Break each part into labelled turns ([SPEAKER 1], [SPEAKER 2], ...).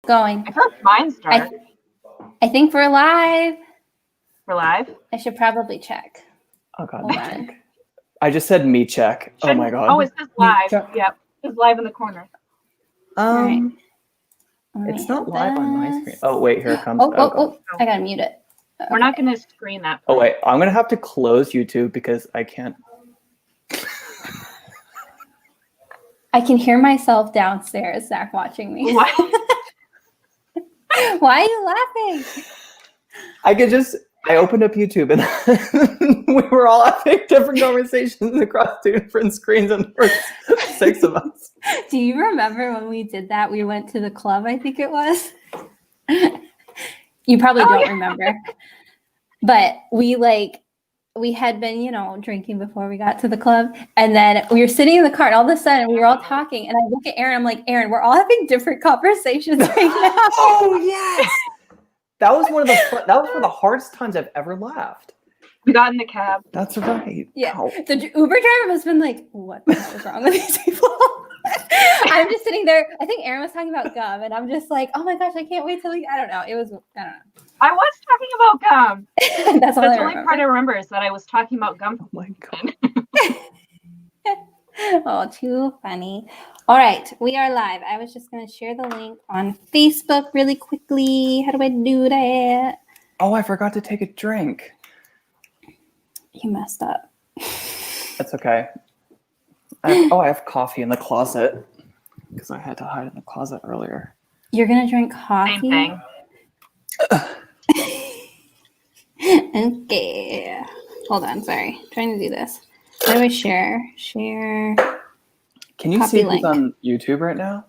[SPEAKER 1] going.
[SPEAKER 2] I feel like mine's dark.
[SPEAKER 1] I think we're live.
[SPEAKER 2] We're live?
[SPEAKER 1] I should probably check.
[SPEAKER 3] Oh, God.
[SPEAKER 1] Hold on.
[SPEAKER 3] I just said me check. Oh, my God.
[SPEAKER 2] Oh, it says live. Yep. It's live in the corner.
[SPEAKER 1] Right.
[SPEAKER 3] It's not live on my screen. Oh, wait. Here it comes.
[SPEAKER 1] Oh. I got to mute it. Okay.
[SPEAKER 2] We're not going to screen that.
[SPEAKER 3] Oh, wait. I'm going to have to close YouTube because I can't.
[SPEAKER 1] I can hear myself downstairs, Zach, watching me.
[SPEAKER 2] What?
[SPEAKER 1] Why are you laughing?
[SPEAKER 3] I opened up YouTube and we were all having different conversations across two different screens and there were 6 of us.
[SPEAKER 1] Do you remember when we did that? We went to the club, I think it was. You probably don't remember. But we had been, drinking before we got to the club. And then we were sitting in the car and all of a sudden we were all talking. And I look at Erin, I'm like, Erin, we're all having different conversations right now.
[SPEAKER 3] Oh, yes. That was one of the hardest times I've ever laughed.
[SPEAKER 2] We got in the cab.
[SPEAKER 3] That's right.
[SPEAKER 1] Yeah.
[SPEAKER 3] Ow.
[SPEAKER 1] The Uber driver has been like, what the hell is wrong with these people? I'm just sitting there. I think Erin was talking about gum, and I'm just like, oh my gosh, I can't wait till I don't know. I don't know.
[SPEAKER 2] I was talking about gum.
[SPEAKER 1] That's
[SPEAKER 2] the only part I remember is that I was talking about gum.
[SPEAKER 3] Oh my God.
[SPEAKER 1] Oh, too funny. All right, we are live. I was just going to share the link on Facebook really quickly. How do I do that?
[SPEAKER 3] Oh, I forgot to take a drink.
[SPEAKER 1] You messed up.
[SPEAKER 3] That's okay. I have coffee in the closet because I had to hide in the closet earlier.
[SPEAKER 1] You're going to drink coffee?
[SPEAKER 2] Same
[SPEAKER 1] thing. Okay. Hold on, sorry. I'm trying to do this. How do I share? Share.
[SPEAKER 3] Can you see who's on YouTube right now?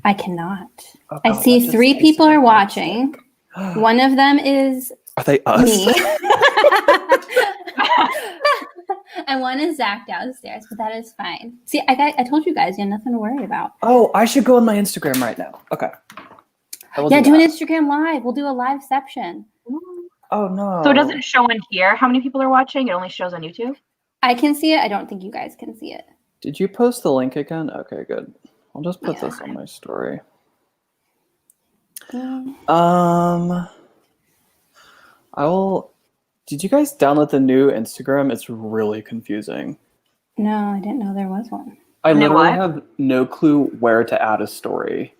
[SPEAKER 1] I cannot.
[SPEAKER 3] Oh,
[SPEAKER 1] I see 3 people are watching. One of them is
[SPEAKER 3] Are they us?
[SPEAKER 1] me. And one is Zach downstairs, but that is fine. See, I told you guys, you have nothing to worry about.
[SPEAKER 3] Oh, I should go on my Instagram right now. Okay.
[SPEAKER 1] Yeah, do an Instagram live. We'll do a live section.
[SPEAKER 3] Oh, no.
[SPEAKER 2] So it doesn't show in here how many people are watching? It only shows on YouTube?
[SPEAKER 1] I can see it. I don't think you guys can see it.
[SPEAKER 3] Did you post the link again? Okay, good. I'll just put this on my story. Did you guys download the new Instagram? It's really confusing.
[SPEAKER 1] No, I didn't know there was one.
[SPEAKER 3] I literally have no clue where to add a story.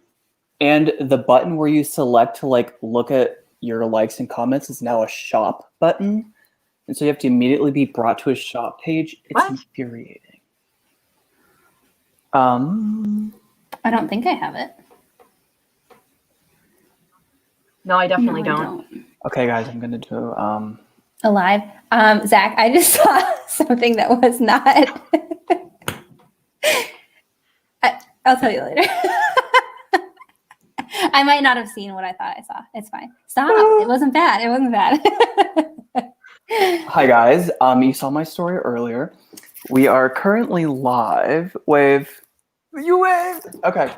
[SPEAKER 3] And the button where you select to look at your likes and comments is now a shop button. And so you have to immediately be brought to a shop page. It's infuriating.
[SPEAKER 1] I don't think I have it.
[SPEAKER 2] No, I definitely don't.
[SPEAKER 3] Okay, guys, I'm gonna do
[SPEAKER 1] alive. Zach, I just saw something that was not. I'll tell you later. I might not have seen what I thought I saw. It's fine. Stop. It wasn't bad. It wasn't bad.
[SPEAKER 3] Hi guys. You saw my story earlier. We are currently live. Wave. You waved. Okay.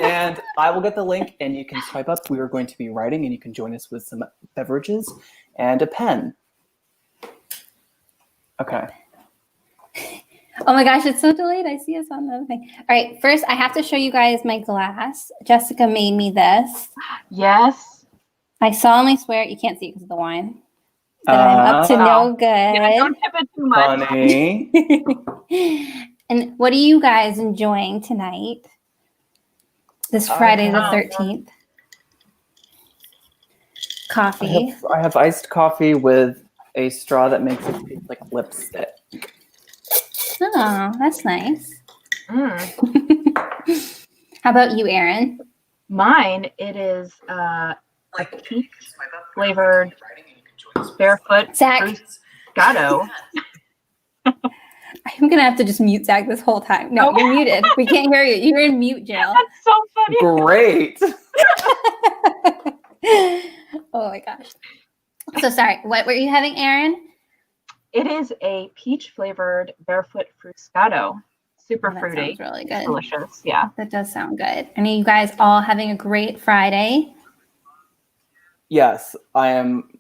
[SPEAKER 3] And I will get the link and you can swipe up. We are going to be writing and you can join us with some beverages and a pen. Okay.
[SPEAKER 1] Oh my gosh, it's so delayed. I see us on the other thing. All right, first I have to show you guys my glass. Jessica made me this.
[SPEAKER 2] Yes.
[SPEAKER 1] I solemnly swear, you can't see it because of the wine, that I'm up to no good.
[SPEAKER 2] Yeah, don't tip it too much.
[SPEAKER 3] Funny.
[SPEAKER 1] And what are you guys enjoying tonight? This Friday the 13th. Coffee.
[SPEAKER 3] I have iced coffee with a straw that makes it taste like lipstick.
[SPEAKER 1] Oh, that's nice. How about you, Erin?
[SPEAKER 2] Mine, it is peach flavored barefoot
[SPEAKER 1] Zach.
[SPEAKER 2] Fruscato.
[SPEAKER 1] I'm going to have to just mute Zach this whole time. No, you're muted. We can't hear you. You're in mute jail.
[SPEAKER 2] That's so funny.
[SPEAKER 3] Great.
[SPEAKER 1] Oh my gosh. So sorry. What were you having, Erin?
[SPEAKER 2] It is a peach flavored barefoot Fruscato. Super fruity.
[SPEAKER 1] Sounds really good.
[SPEAKER 2] Delicious. Yeah.
[SPEAKER 1] That does sound good. And are you guys all having a great Friday?
[SPEAKER 3] Yes, I am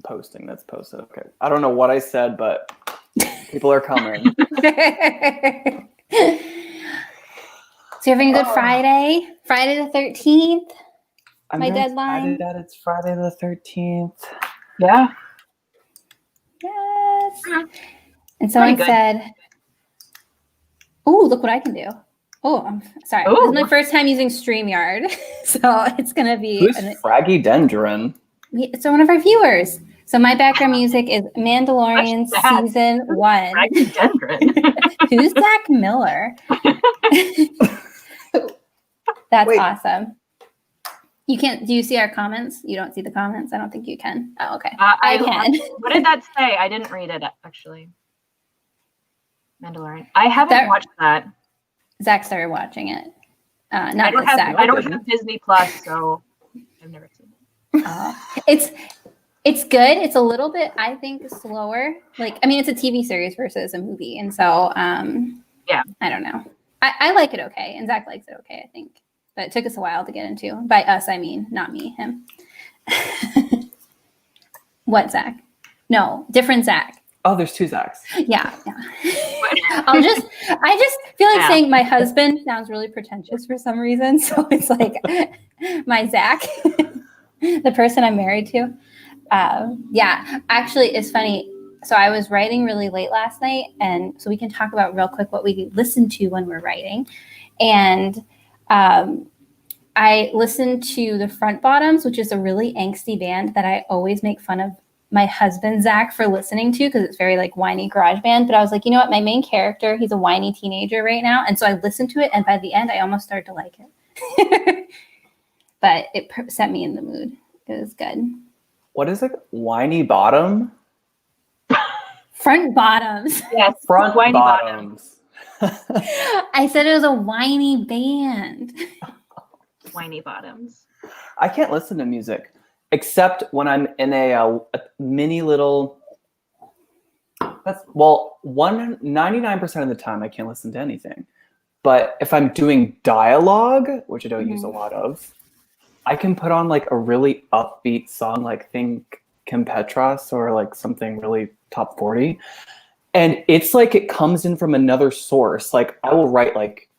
[SPEAKER 3] posting. That's posted. Okay. I don't know what I said, but people are coming.
[SPEAKER 1] So you're having a good Friday? Friday the 13th?
[SPEAKER 3] I'm
[SPEAKER 1] my
[SPEAKER 3] very
[SPEAKER 1] deadline.
[SPEAKER 3] excited that it's Friday the 13th.
[SPEAKER 2] Yeah.
[SPEAKER 1] Yes.
[SPEAKER 2] Mhm.
[SPEAKER 1] And someone
[SPEAKER 2] Pretty good.
[SPEAKER 1] said, "Oh, look what I can do." Oh, I'm sorry. This is my
[SPEAKER 2] Ooh.
[SPEAKER 1] first time using StreamYard, so it's gonna be.
[SPEAKER 3] Who's Fraggy Dendron?
[SPEAKER 1] It's one of our viewers. So my background music is Mandalorian
[SPEAKER 2] What's that?
[SPEAKER 1] season 1.
[SPEAKER 2] Rhododendron.
[SPEAKER 1] Who's Zach Miller? That's
[SPEAKER 3] Wait.
[SPEAKER 1] awesome. You can't. Do you see our comments? You don't see the comments. I don't think you can. Oh, okay.
[SPEAKER 2] I
[SPEAKER 1] can.
[SPEAKER 2] What did that say? I didn't read it actually. Mandalorian. I haven't watched that.
[SPEAKER 1] Zach started watching it. Not
[SPEAKER 2] I don't
[SPEAKER 1] this Zach.
[SPEAKER 2] I don't have Disney Plus, so I've never seen it.
[SPEAKER 1] It's good. It's a little bit, I think, slower. Like, I mean, it's a TV series versus a movie, and so
[SPEAKER 2] yeah,
[SPEAKER 1] I don't know. I like it okay, and Zach likes it okay, I think. But it took us a while to get into. By us, I mean not me, him. What Zach? No, different Zach.
[SPEAKER 3] Oh, there's 2 Zachs.
[SPEAKER 1] Yeah. I just feel like saying my husband sounds really pretentious for some reason. So it's like my Zach, the person I'm married to. Yeah, actually, it's funny. So I was writing really late last night, and so we can talk about real quick what we listen to when we're writing. And I listened to the Front Bottoms, which is a really angsty band that I always make fun of my husband, Zach, for listening to because it's very like whiny garage band. But I was like, you know what? My main character, he's a whiny teenager right now. And so I listened to it. And by the end, I almost started to like it. But it set me in the mood. It was good.
[SPEAKER 3] What is it? Whiny Bottom?
[SPEAKER 1] Front Bottoms.
[SPEAKER 2] Yes,
[SPEAKER 3] Front
[SPEAKER 2] Whiny
[SPEAKER 3] Bottoms.
[SPEAKER 1] I said it was a whiny band.
[SPEAKER 2] Whiny Bottoms.
[SPEAKER 3] I can't listen to music except when I'm in a mini little. 99% of the time I can't listen to anything. But if I'm doing dialogue, which I don't use a lot of, I can put on like a really upbeat song, like think Kim Petras or like something really top 40. And it's like it comes in from another source. Like I will write like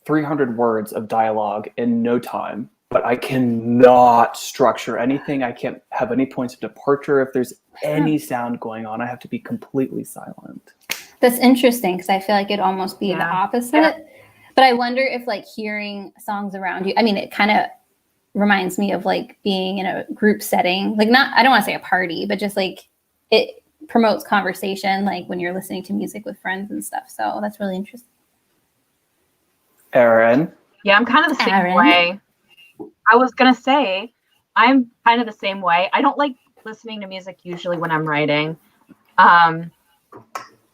[SPEAKER 3] 300 words of dialogue in no time, but I cannot structure anything. I can't have any points of departure. If there's any sound going on, I have to be completely silent.
[SPEAKER 1] That's interesting because I feel like it'd almost be the opposite. Yeah. But I wonder if like hearing songs around you, I mean, it kind of reminds me of like being in a group setting, like not, I don't want to say a party, but just like it promotes conversation, like when you're listening to music with friends and stuff. So that's really interesting.
[SPEAKER 3] Erin?
[SPEAKER 2] Yeah, I'm kind of the same way. I was going to say, I'm kind of the same way. I don't like listening to music usually when I'm writing. I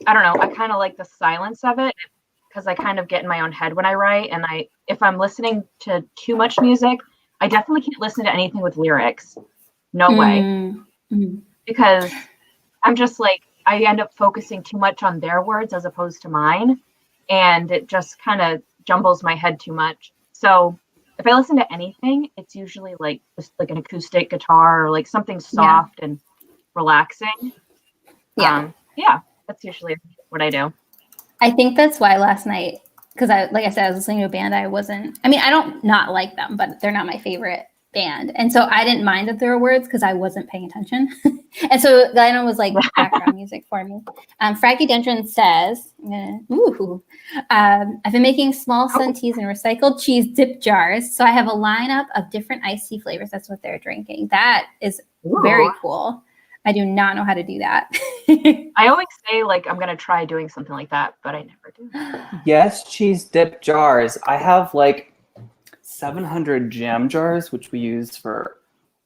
[SPEAKER 2] don't know. I kind of like the silence of it because I kind of get in my own head when I write. And if I'm listening to too much music, I definitely can't listen to anything with lyrics. No way. Mm-hmm. Because I'm just like, I end up focusing too much on their words as opposed to mine. And it just kind of jumbles my head too much. So if I listen to anything, it's usually like just like an acoustic guitar or like something soft and relaxing. Yeah. That's usually what I do.
[SPEAKER 1] I think that's why last night, because like I said, I was listening to a band. I don't not like them, but they're not my favorite band. And so I didn't mind that there were words because I wasn't paying attention. And so Diana was like background music for me. Fraggy Dendron says, I've been making small sun teas and recycled cheese dip jars. So I have a lineup of different iced tea flavors. That's what they're drinking. That is very cool. I do not know how to do that.
[SPEAKER 2] I always say like I'm gonna try doing something like that, but I never do.
[SPEAKER 3] Yes, cheese dip jars. I have like 700 jam jars, which we use for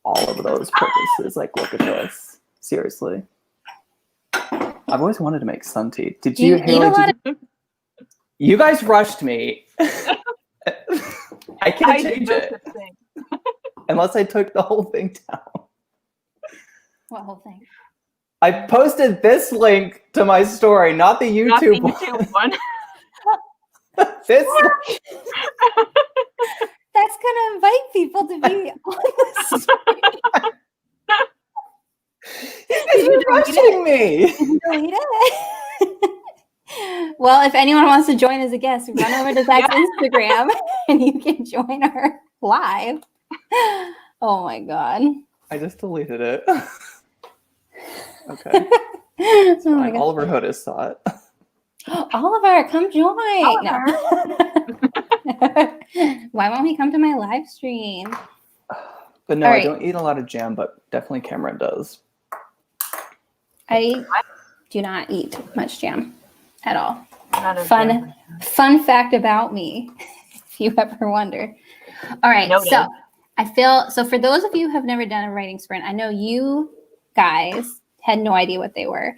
[SPEAKER 3] all of those purposes. Like, look at this. Seriously. I've always wanted to make sun tea. Did you hear? You guys rushed me. I can't change it unless I took the whole thing down.
[SPEAKER 1] What whole thing?
[SPEAKER 3] I posted this link to my story, not the YouTube
[SPEAKER 2] one.
[SPEAKER 3] This.
[SPEAKER 1] That's gonna invite people to be on the story.
[SPEAKER 3] You're rushing me.
[SPEAKER 1] Delete it. Well, if anyone wants to join as a guest, run over to Zach's Instagram and you can join our live. Oh my God.
[SPEAKER 3] I just deleted it. Okay.
[SPEAKER 1] Oh my
[SPEAKER 3] Fine.
[SPEAKER 1] God.
[SPEAKER 3] Oliver Hood saw it.
[SPEAKER 1] Oliver, come join.
[SPEAKER 2] Oliver.
[SPEAKER 1] No. Why won't he come to my live stream?
[SPEAKER 3] But no,
[SPEAKER 1] All
[SPEAKER 3] I
[SPEAKER 1] right.
[SPEAKER 3] don't eat a lot of jam, but definitely Cameron does.
[SPEAKER 1] I do not eat much jam at all.
[SPEAKER 2] Not a
[SPEAKER 1] Fun fact about me, if you ever wonder. All right,
[SPEAKER 2] Noted.
[SPEAKER 1] so I feel so for those of you who have never done a writing sprint, I know you guys had no idea what they were.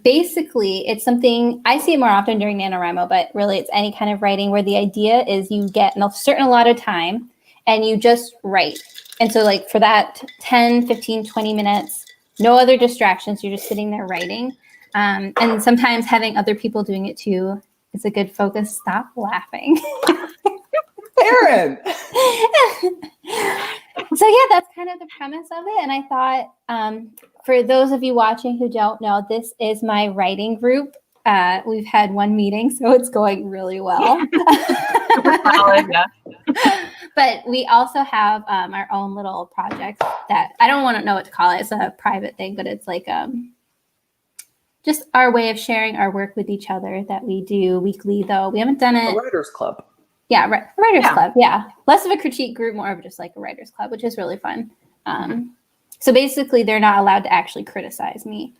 [SPEAKER 1] Basically, it's something I see it more often during NaNoWRIMO, but really it's any kind of writing where the idea is you get a certain lot of time and you just write. And so like for that 10, 15, 20 minutes, no other distractions, you're just sitting there writing. And sometimes having other people doing it too is a good focus. Stop laughing.
[SPEAKER 3] Erin!
[SPEAKER 1] So yeah, that's kind of the premise of it. And I thought, for those of you watching who don't know, this is my writing group. We've had one meeting, so it's going really well.
[SPEAKER 2] Super solid, yeah.
[SPEAKER 1] But we also have our own little projects that I don't want to know what to call it. It's a private thing, but it's like just our way of sharing our work with each other that we do weekly, though. We haven't done it.
[SPEAKER 3] A writer's club.
[SPEAKER 1] Yeah, writers
[SPEAKER 2] Yeah.
[SPEAKER 1] club. Yeah, less of a critique group, more of just like a writers club, which is really fun. So basically, they're not allowed to actually criticize me.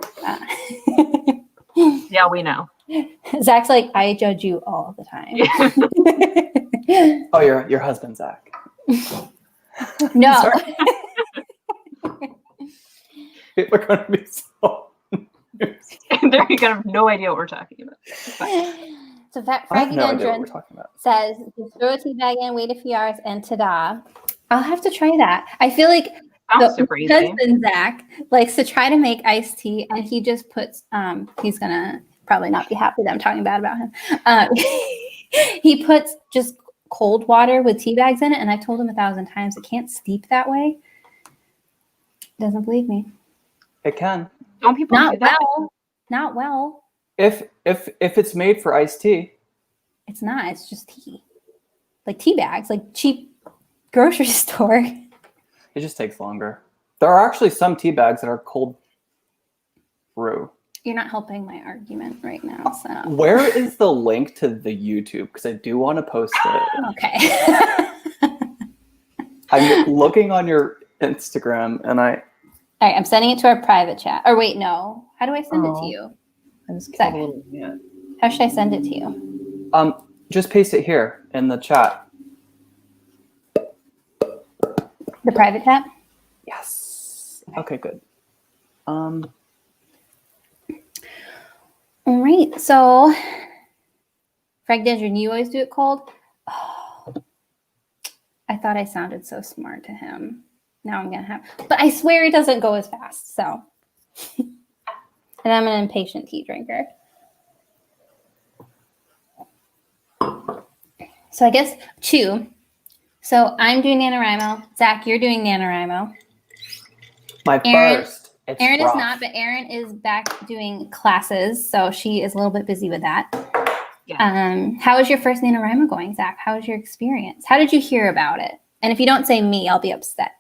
[SPEAKER 2] Yeah, we know.
[SPEAKER 1] Zach's like, I judge you all the time.
[SPEAKER 3] Oh, your husband, Zach.
[SPEAKER 1] No.
[SPEAKER 3] Sorry. People are going to be so...
[SPEAKER 2] They're gonna have no idea what we're talking about.
[SPEAKER 1] So
[SPEAKER 3] I have no idea what we're
[SPEAKER 1] Fragidendron
[SPEAKER 3] talking about.
[SPEAKER 1] says, just throw a tea bag in, wait a few hours, and ta-da. I'll have to try that. I feel like
[SPEAKER 2] Sounds super
[SPEAKER 1] my
[SPEAKER 2] easy.
[SPEAKER 1] husband, Zach, likes to try to make iced tea, and he just puts, he's going to probably not be happy that I'm talking bad about him. He puts just cold water with tea bags in it, and I told him 1,000 times it can't steep that way. Doesn't believe me.
[SPEAKER 3] It can.
[SPEAKER 2] Don't people do
[SPEAKER 1] Not
[SPEAKER 2] that?
[SPEAKER 1] well. Not well.
[SPEAKER 3] If it's made for iced tea.
[SPEAKER 1] It's not. It's just tea. Like tea bags, like cheap grocery store.
[SPEAKER 3] It just takes longer. There are actually some tea bags that are cold brew.
[SPEAKER 1] You're not helping my argument right now. So
[SPEAKER 3] Where is the link to the YouTube? Because I do want to post it.
[SPEAKER 1] okay.
[SPEAKER 3] I'm looking on your Instagram and
[SPEAKER 1] All right, I'm sending it to our private chat. Or wait, no. How do I send it to you?
[SPEAKER 3] I just
[SPEAKER 1] Zach,
[SPEAKER 3] a little yeah.
[SPEAKER 1] how should I send it to you?
[SPEAKER 3] Just paste it here in the chat.
[SPEAKER 1] The private chat?
[SPEAKER 3] Yes. Okay, good.
[SPEAKER 1] All right. So, Fragidendron, you always do it cold? Oh, I thought I sounded so smart to him. Now I'm going to have, but I swear it doesn't go as fast. So, and I'm an impatient tea drinker. So I guess 2. So I'm doing NaNoWRIMO. Zach, you're doing NaNoWRIMO.
[SPEAKER 3] My
[SPEAKER 1] Erin-
[SPEAKER 3] first. It's
[SPEAKER 1] Erin
[SPEAKER 3] rough.
[SPEAKER 1] is not, but Erin is back doing classes. So she is a little bit busy with that.
[SPEAKER 2] Yeah.
[SPEAKER 1] How was your first NaNoWRIMO going, Zach? How was your experience? How did you hear about it? And if you don't say me, I'll be upset.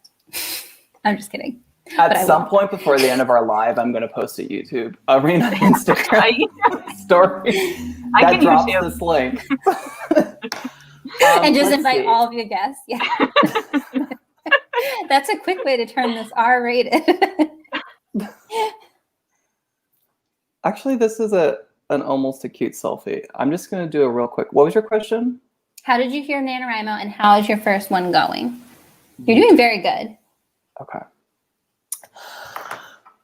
[SPEAKER 1] I'm just kidding.
[SPEAKER 3] At some point before the end of our live, I'm going to post a YouTube Arena Instagram story
[SPEAKER 2] I
[SPEAKER 3] that
[SPEAKER 2] can
[SPEAKER 3] drops
[SPEAKER 2] YouTube.
[SPEAKER 3] this link.
[SPEAKER 1] And just
[SPEAKER 3] let's
[SPEAKER 1] invite
[SPEAKER 3] see.
[SPEAKER 1] all of your guests. Yeah. That's a quick way to turn this R-rated.
[SPEAKER 3] Actually, this is an almost a cute selfie. I'm just going to do a real quick. What was your question?
[SPEAKER 1] How did you hear NaNoWRIMO and how is your first one going? You're doing very good.
[SPEAKER 3] Okay.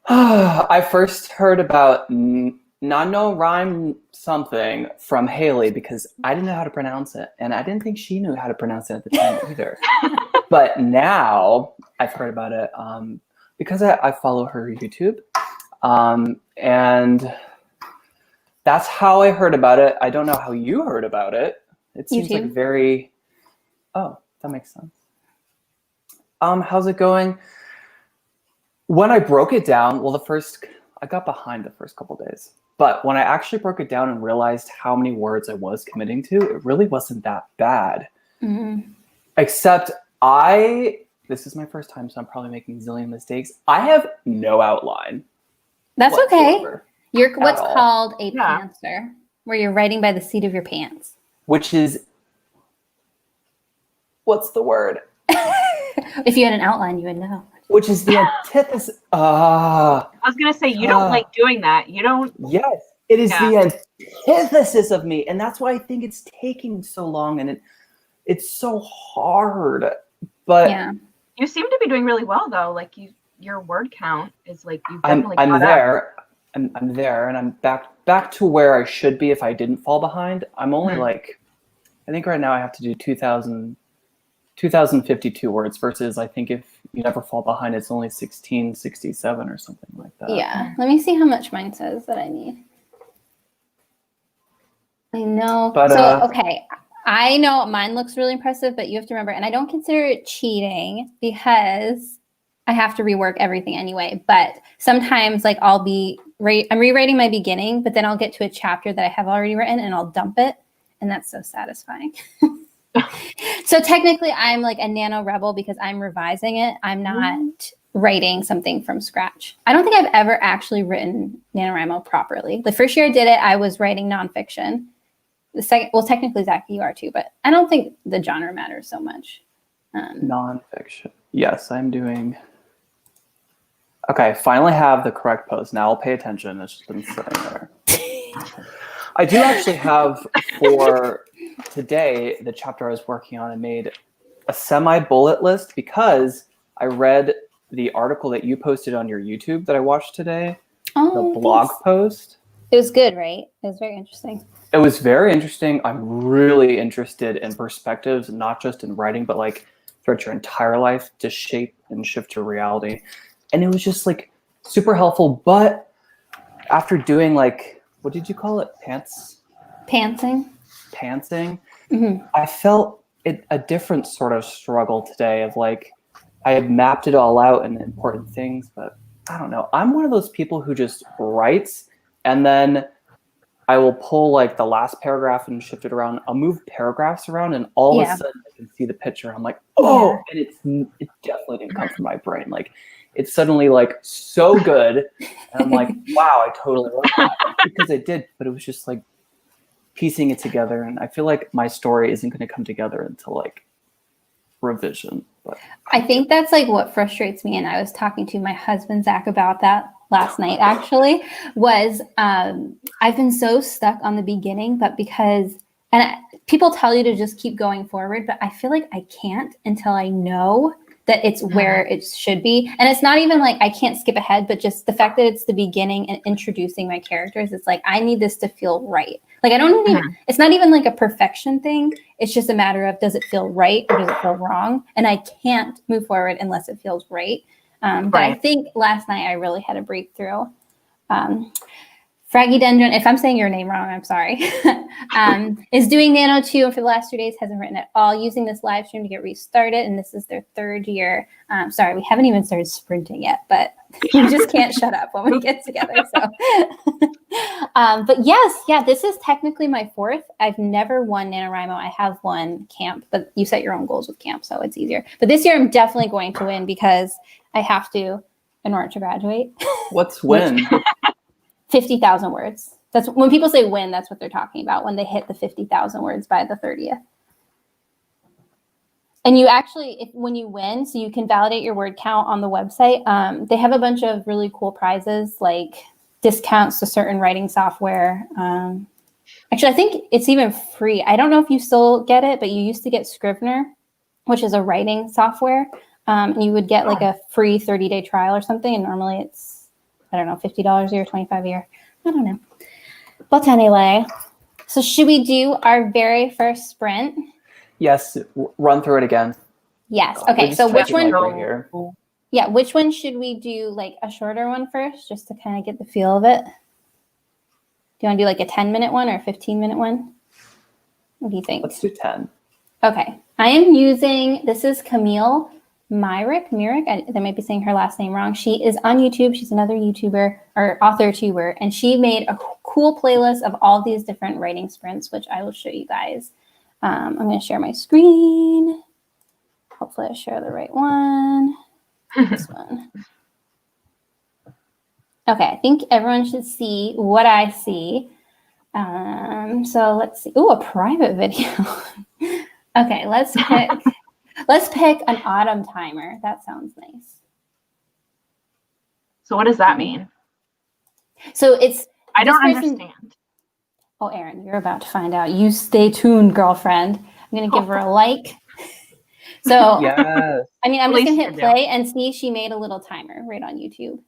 [SPEAKER 3] I first heard about NaNoWRIMO something from Haley because I didn't know how to pronounce it. And I didn't think she knew how to pronounce it at the time either. But now I've heard about it because I follow her YouTube. And that's how I heard about it. I don't know how you heard about it. It seems like
[SPEAKER 1] YouTube.
[SPEAKER 3] very... Oh, that makes sense. How's it going? When I broke it down, well, I got behind the first couple days. But when I actually broke it down and realized how many words I was committing to, it really wasn't that bad.
[SPEAKER 1] Mm-hmm.
[SPEAKER 3] Except I this is my first time, so I'm probably making a zillion mistakes. I have no outline.
[SPEAKER 1] That's okay.
[SPEAKER 3] whatsoever,
[SPEAKER 1] You're what's
[SPEAKER 3] all.
[SPEAKER 1] called a
[SPEAKER 2] Yeah.
[SPEAKER 1] pantser, where you're writing by the seat of your pants.
[SPEAKER 3] Which is, what's the word?
[SPEAKER 1] If you had an outline, you would know.
[SPEAKER 3] Which is the antithesis.
[SPEAKER 2] I was gonna say you don't like doing that. You don't.
[SPEAKER 3] Yes, it is
[SPEAKER 2] Yeah.
[SPEAKER 3] the antithesis of me, and that's why I think it's taking so long, and it's so hard. But
[SPEAKER 1] Yeah.
[SPEAKER 2] You seem to be doing really well though. Like your word count is like you've
[SPEAKER 3] I'm
[SPEAKER 2] definitely caught up.
[SPEAKER 3] there. I'm there, and I'm back to where I should be if I didn't fall behind. I'm only like, I think right now I have to do 2,052 words versus I think if you never fall behind, it's only 1667 or something like that.
[SPEAKER 1] Yeah. Let me see how much mine says that I need. I know.
[SPEAKER 3] But,
[SPEAKER 1] so, okay. I know mine looks really impressive, but you have to remember, and I don't consider it cheating because I have to rework everything anyway. But sometimes, like, I'm rewriting my beginning, but then I'll get to a chapter that I have already written and I'll dump it. And that's so satisfying. So technically, I'm like a nano rebel because I'm revising it. I'm not writing something from scratch. I don't think I've ever actually written NaNoWRIMO properly. The first year I did it, I was writing nonfiction. The second, well, technically, Zach, you are too, but I don't think the genre matters so much.
[SPEAKER 3] Nonfiction. Yes, I'm doing. Okay, finally have the correct pose. Now I'll pay attention. It's just been sitting there. I do actually have for today, the chapter I was working on, I made a semi-bullet list because I read the article that you posted on your YouTube that I watched today, the blog post.
[SPEAKER 1] It was good, right? It was very interesting.
[SPEAKER 3] It was very interesting. I'm really interested in perspectives, not just in writing, but like throughout your entire life to shape and shift your reality. And it was just like super helpful. But after doing like, what did you call it? Pantsing? Mm-hmm. I felt a different sort of struggle today of like, I had mapped it all out and important things, but I don't know. I'm one of those people who just writes and then I will pull like the last paragraph and shift it around. I'll move paragraphs around and all of a sudden I can see the picture. I'm like, oh, and it definitely didn't come from my brain. Like it's suddenly like so good. And I'm like, wow, I totally love that because I did, but it was just like piecing it together. And I feel like my story isn't going to come together until like revision. But
[SPEAKER 1] I think that's like what frustrates me. And I was talking to my husband, Zach, about that last night actually, was I've been so stuck on the beginning, but because, people tell you to just keep going forward, but I feel like I can't until I know that it's where it should be. And it's not even like I can't skip ahead, but just the fact that it's the beginning and introducing my characters, it's like, I need this to feel right. Like I don't even, it's not even like a perfection thing. It's just a matter of, does it feel right or does it feel wrong? And I can't move forward unless it feels right. But I think last night I really had a breakthrough. Fraggydendron, if I'm saying your name wrong, I'm sorry, is doing Nano 2 for the last 2 days, hasn't written at all, using this live stream to get restarted, and this is their 3rd year. Sorry, we haven't even started sprinting yet, but we just can't shut up when we get together. So, but yes, this is technically my 4th. I've never won NaNoWRIMO. I have won camp, but you set your own goals with camp, so it's easier. But this year I'm definitely going to win because I have to in order to graduate.
[SPEAKER 3] What's win?
[SPEAKER 1] 50,000 words. That's when people say win, that's what they're talking about, when they hit the 50,000 words by the 30th. And you actually, when you win, so you can validate your word count on the website, they have a bunch of really cool prizes, like discounts to certain writing software. Actually, I think it's even free. I don't know if you still get it, but you used to get Scrivener, which is a writing software. And you would get like a free 30-day trial or something. And normally it's, I don't know, $50 a year, $25 a year. I don't know. But anyway, so should we do our very first sprint?
[SPEAKER 3] Yes, run through it again.
[SPEAKER 1] Yes. Okay. So which one?
[SPEAKER 3] Right here.
[SPEAKER 1] Yeah. Which one should we do? Like a shorter one first, just to kind of get the feel of it. Do you want to do like a 10-minute one or a 15-minute one? What do you think?
[SPEAKER 3] Let's do 10. Okay.
[SPEAKER 1] I am using, this is Camille Myrick, I might be saying her last name wrong. She is on YouTube. She's another YouTuber or author tuber, and she made a cool playlist of all these different writing sprints, which I will show you guys. I'm going to share my screen. Hopefully I share the right one. This one. Okay, I think everyone should see what I see. So let's see. Oh, a private video. Okay, let's pick an autumn timer. That sounds nice.
[SPEAKER 2] So what does that mean?
[SPEAKER 1] So it's
[SPEAKER 2] I don't understand.
[SPEAKER 1] Oh, Erin, you're about to find out. You stay tuned, girlfriend. I'm gonna give her a like. So
[SPEAKER 3] Yes.
[SPEAKER 1] I mean, I'm just gonna hit
[SPEAKER 2] Please do.
[SPEAKER 1] play and see. She made a little timer right on YouTube.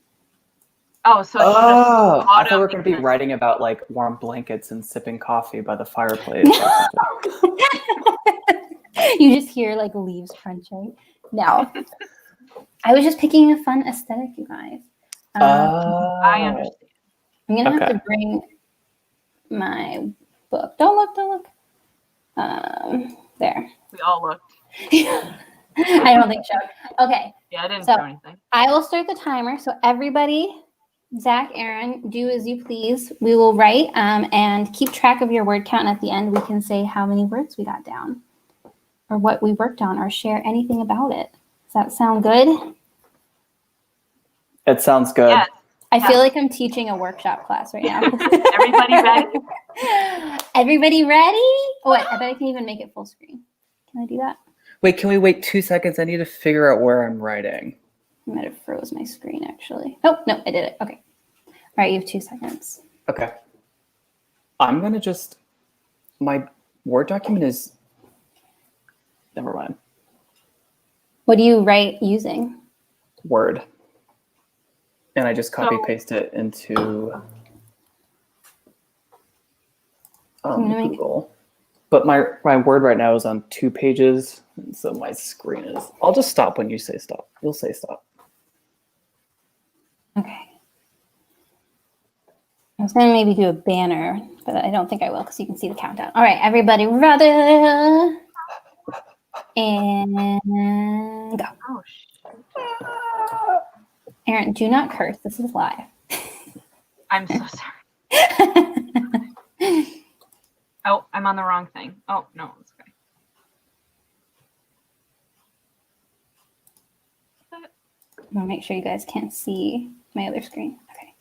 [SPEAKER 2] Oh, so it's
[SPEAKER 3] Oh,
[SPEAKER 2] just
[SPEAKER 3] I thought we were
[SPEAKER 2] autumn
[SPEAKER 3] going to be writing about like warm blankets and sipping coffee by the fireplace.
[SPEAKER 1] You just hear like leaves crunching. No, I was just picking a fun aesthetic, you guys.
[SPEAKER 2] I understand.
[SPEAKER 1] I'm gonna have to bring my book. Don't look. There.
[SPEAKER 2] We all looked.
[SPEAKER 1] I don't think so. Okay.
[SPEAKER 2] Yeah, I didn't
[SPEAKER 1] So
[SPEAKER 2] show anything.
[SPEAKER 1] I will start the timer. So everybody, Zach, Erin, do as you please. We will write and keep track of your word count. And at the end, we can say how many words we got down or what we worked on or share anything about it. Does that sound good?
[SPEAKER 3] It sounds good.
[SPEAKER 2] Yeah.
[SPEAKER 1] I feel like I'm teaching a workshop class right now.
[SPEAKER 2] Everybody ready?
[SPEAKER 1] Everybody ready? Oh, wait, I bet I can even make it full screen. Can I do that?
[SPEAKER 3] Wait, can we wait 2 seconds? I need to figure out where I'm writing.
[SPEAKER 1] I might have froze my screen actually. Oh, no, I did it. Okay. All right, you have 2 seconds.
[SPEAKER 3] Okay. I'm going to just, my Word document is, never mind.
[SPEAKER 1] What do you write using?
[SPEAKER 3] Word. And I just copy paste it into Google. But my Word right now is on 2 pages. And so my screen is, I'll just stop when you say stop. You'll say stop.
[SPEAKER 1] Okay. I was going to maybe do a banner, but I don't think I will because you can see the countdown. All right, everybody ready? And go.
[SPEAKER 2] Oh, shit.
[SPEAKER 1] Erin, do not curse. This is live.
[SPEAKER 2] I'm so sorry. Oh, I'm on the wrong thing. Oh, no, it's okay.
[SPEAKER 1] I want to make sure you guys can't see my other screen. Okay.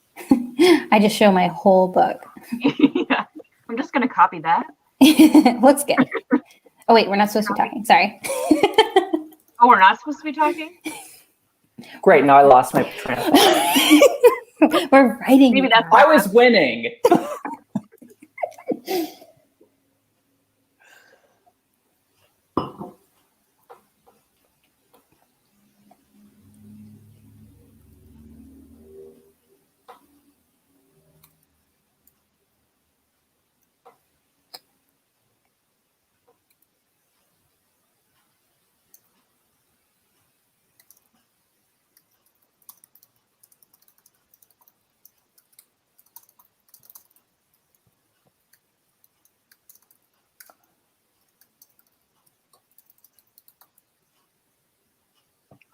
[SPEAKER 1] I just show my whole book.
[SPEAKER 2] Yeah. I'm just going to copy that.
[SPEAKER 1] Looks good. Oh, wait, we're not supposed to be talking. Sorry.
[SPEAKER 2] Oh, we're not supposed to be talking?
[SPEAKER 3] Great, now I lost my train of thought.
[SPEAKER 1] We're writing.
[SPEAKER 2] Maybe that's
[SPEAKER 3] I was winning.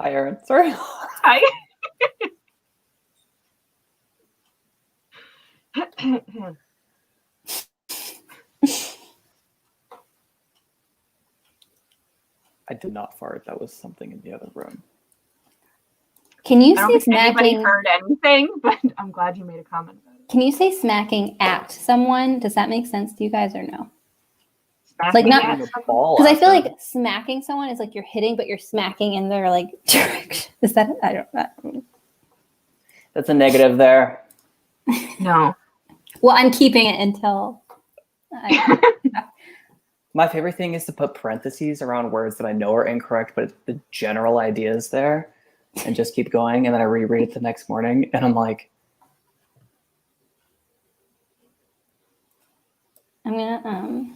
[SPEAKER 3] Hi, Erin. Sorry.
[SPEAKER 2] Hi.
[SPEAKER 3] I did not fart. That was something in the other room.
[SPEAKER 1] Can you
[SPEAKER 2] I don't
[SPEAKER 1] say
[SPEAKER 2] think anybody
[SPEAKER 1] smacking?
[SPEAKER 2] heard anything, but I'm glad you made a comment about it.
[SPEAKER 1] Can you say smacking at someone? Does that make sense to you guys or no?
[SPEAKER 2] Smacking
[SPEAKER 1] not-
[SPEAKER 2] at
[SPEAKER 3] The
[SPEAKER 2] someone?
[SPEAKER 3] ball
[SPEAKER 1] Because I feel
[SPEAKER 3] after-
[SPEAKER 1] like smacking someone is like you're hitting, but you're smacking in their like direction. Is that? I don't know.
[SPEAKER 3] That's a negative there.
[SPEAKER 2] No.
[SPEAKER 1] Well, I'm keeping it until.
[SPEAKER 3] My favorite thing is to put parentheses around words that I know are incorrect, but the general idea is there, and just keep going. And then I reread it the next morning, and I'm like,
[SPEAKER 1] I'm gonna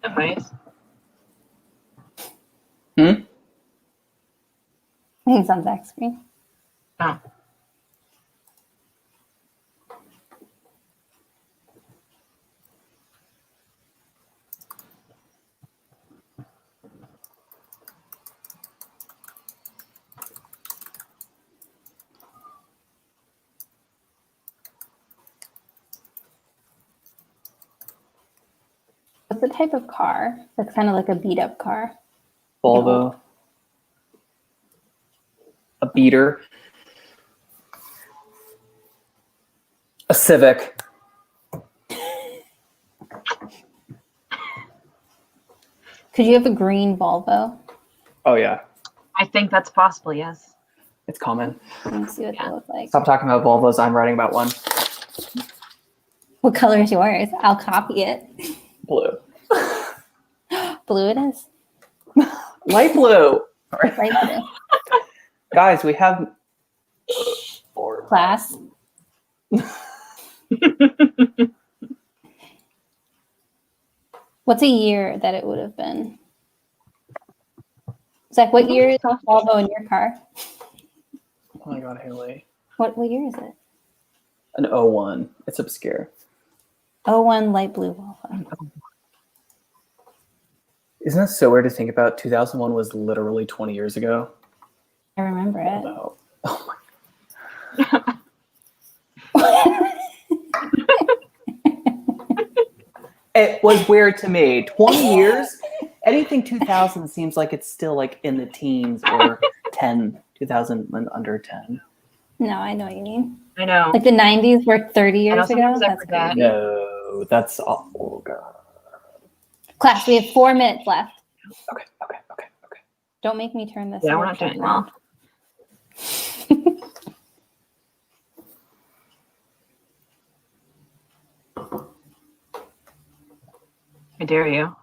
[SPEAKER 2] device?
[SPEAKER 3] Hmm?
[SPEAKER 1] I think it's on Zach's screen.
[SPEAKER 2] Oh.
[SPEAKER 1] What's the type of car? That's kind of like a beat up car.
[SPEAKER 3] Volvo. A beater. A Civic.
[SPEAKER 1] Could you have a green Volvo?
[SPEAKER 3] Oh yeah,
[SPEAKER 2] I think that's possible, yes.
[SPEAKER 3] it's common.
[SPEAKER 1] Let me see what they look like.
[SPEAKER 3] Stop talking about Volvos. I'm writing about one.
[SPEAKER 1] What color is yours? I'll copy it.
[SPEAKER 3] Blue.
[SPEAKER 1] Blue it is.
[SPEAKER 3] Light blue.
[SPEAKER 1] Light blue.
[SPEAKER 3] Guys, we have
[SPEAKER 1] Class. What's a year that it would have been? Zach, what year is the Volvo in your car?
[SPEAKER 3] Oh my god, Haley.
[SPEAKER 1] What year is it?
[SPEAKER 3] An 01. It's obscure.
[SPEAKER 1] 01 light blue Volvo.
[SPEAKER 3] Isn't that so weird to think about? 2001 was literally 20 years ago.
[SPEAKER 1] I remember it.
[SPEAKER 3] Oh my. It was weird to me. 20 years? Anything 2000 seems like it's still like in the teens or 10, 2000 and under 10.
[SPEAKER 1] No, I know what you mean.
[SPEAKER 2] I know.
[SPEAKER 1] Like the 90s were 30 years ago.
[SPEAKER 2] Sometimes I
[SPEAKER 1] That's
[SPEAKER 2] forget.
[SPEAKER 1] crazy.
[SPEAKER 3] No, that's awful. God.
[SPEAKER 1] Class, we have 4 minutes left.
[SPEAKER 3] Okay.
[SPEAKER 1] Don't make me turn this.
[SPEAKER 2] Yeah, we're not doing well. I dare you.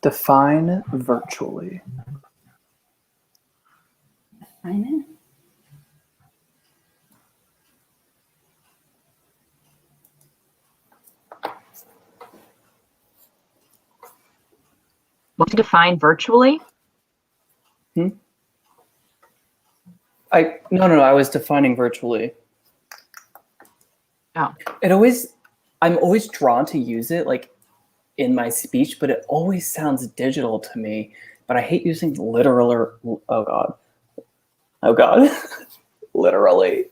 [SPEAKER 3] Define virtually.
[SPEAKER 1] Define it.
[SPEAKER 2] What to define virtually?
[SPEAKER 3] No, I was defining virtually.
[SPEAKER 2] Oh.
[SPEAKER 3] I'm always drawn to use it like in my speech, but it always sounds digital to me. But I hate using literal or oh god, literally.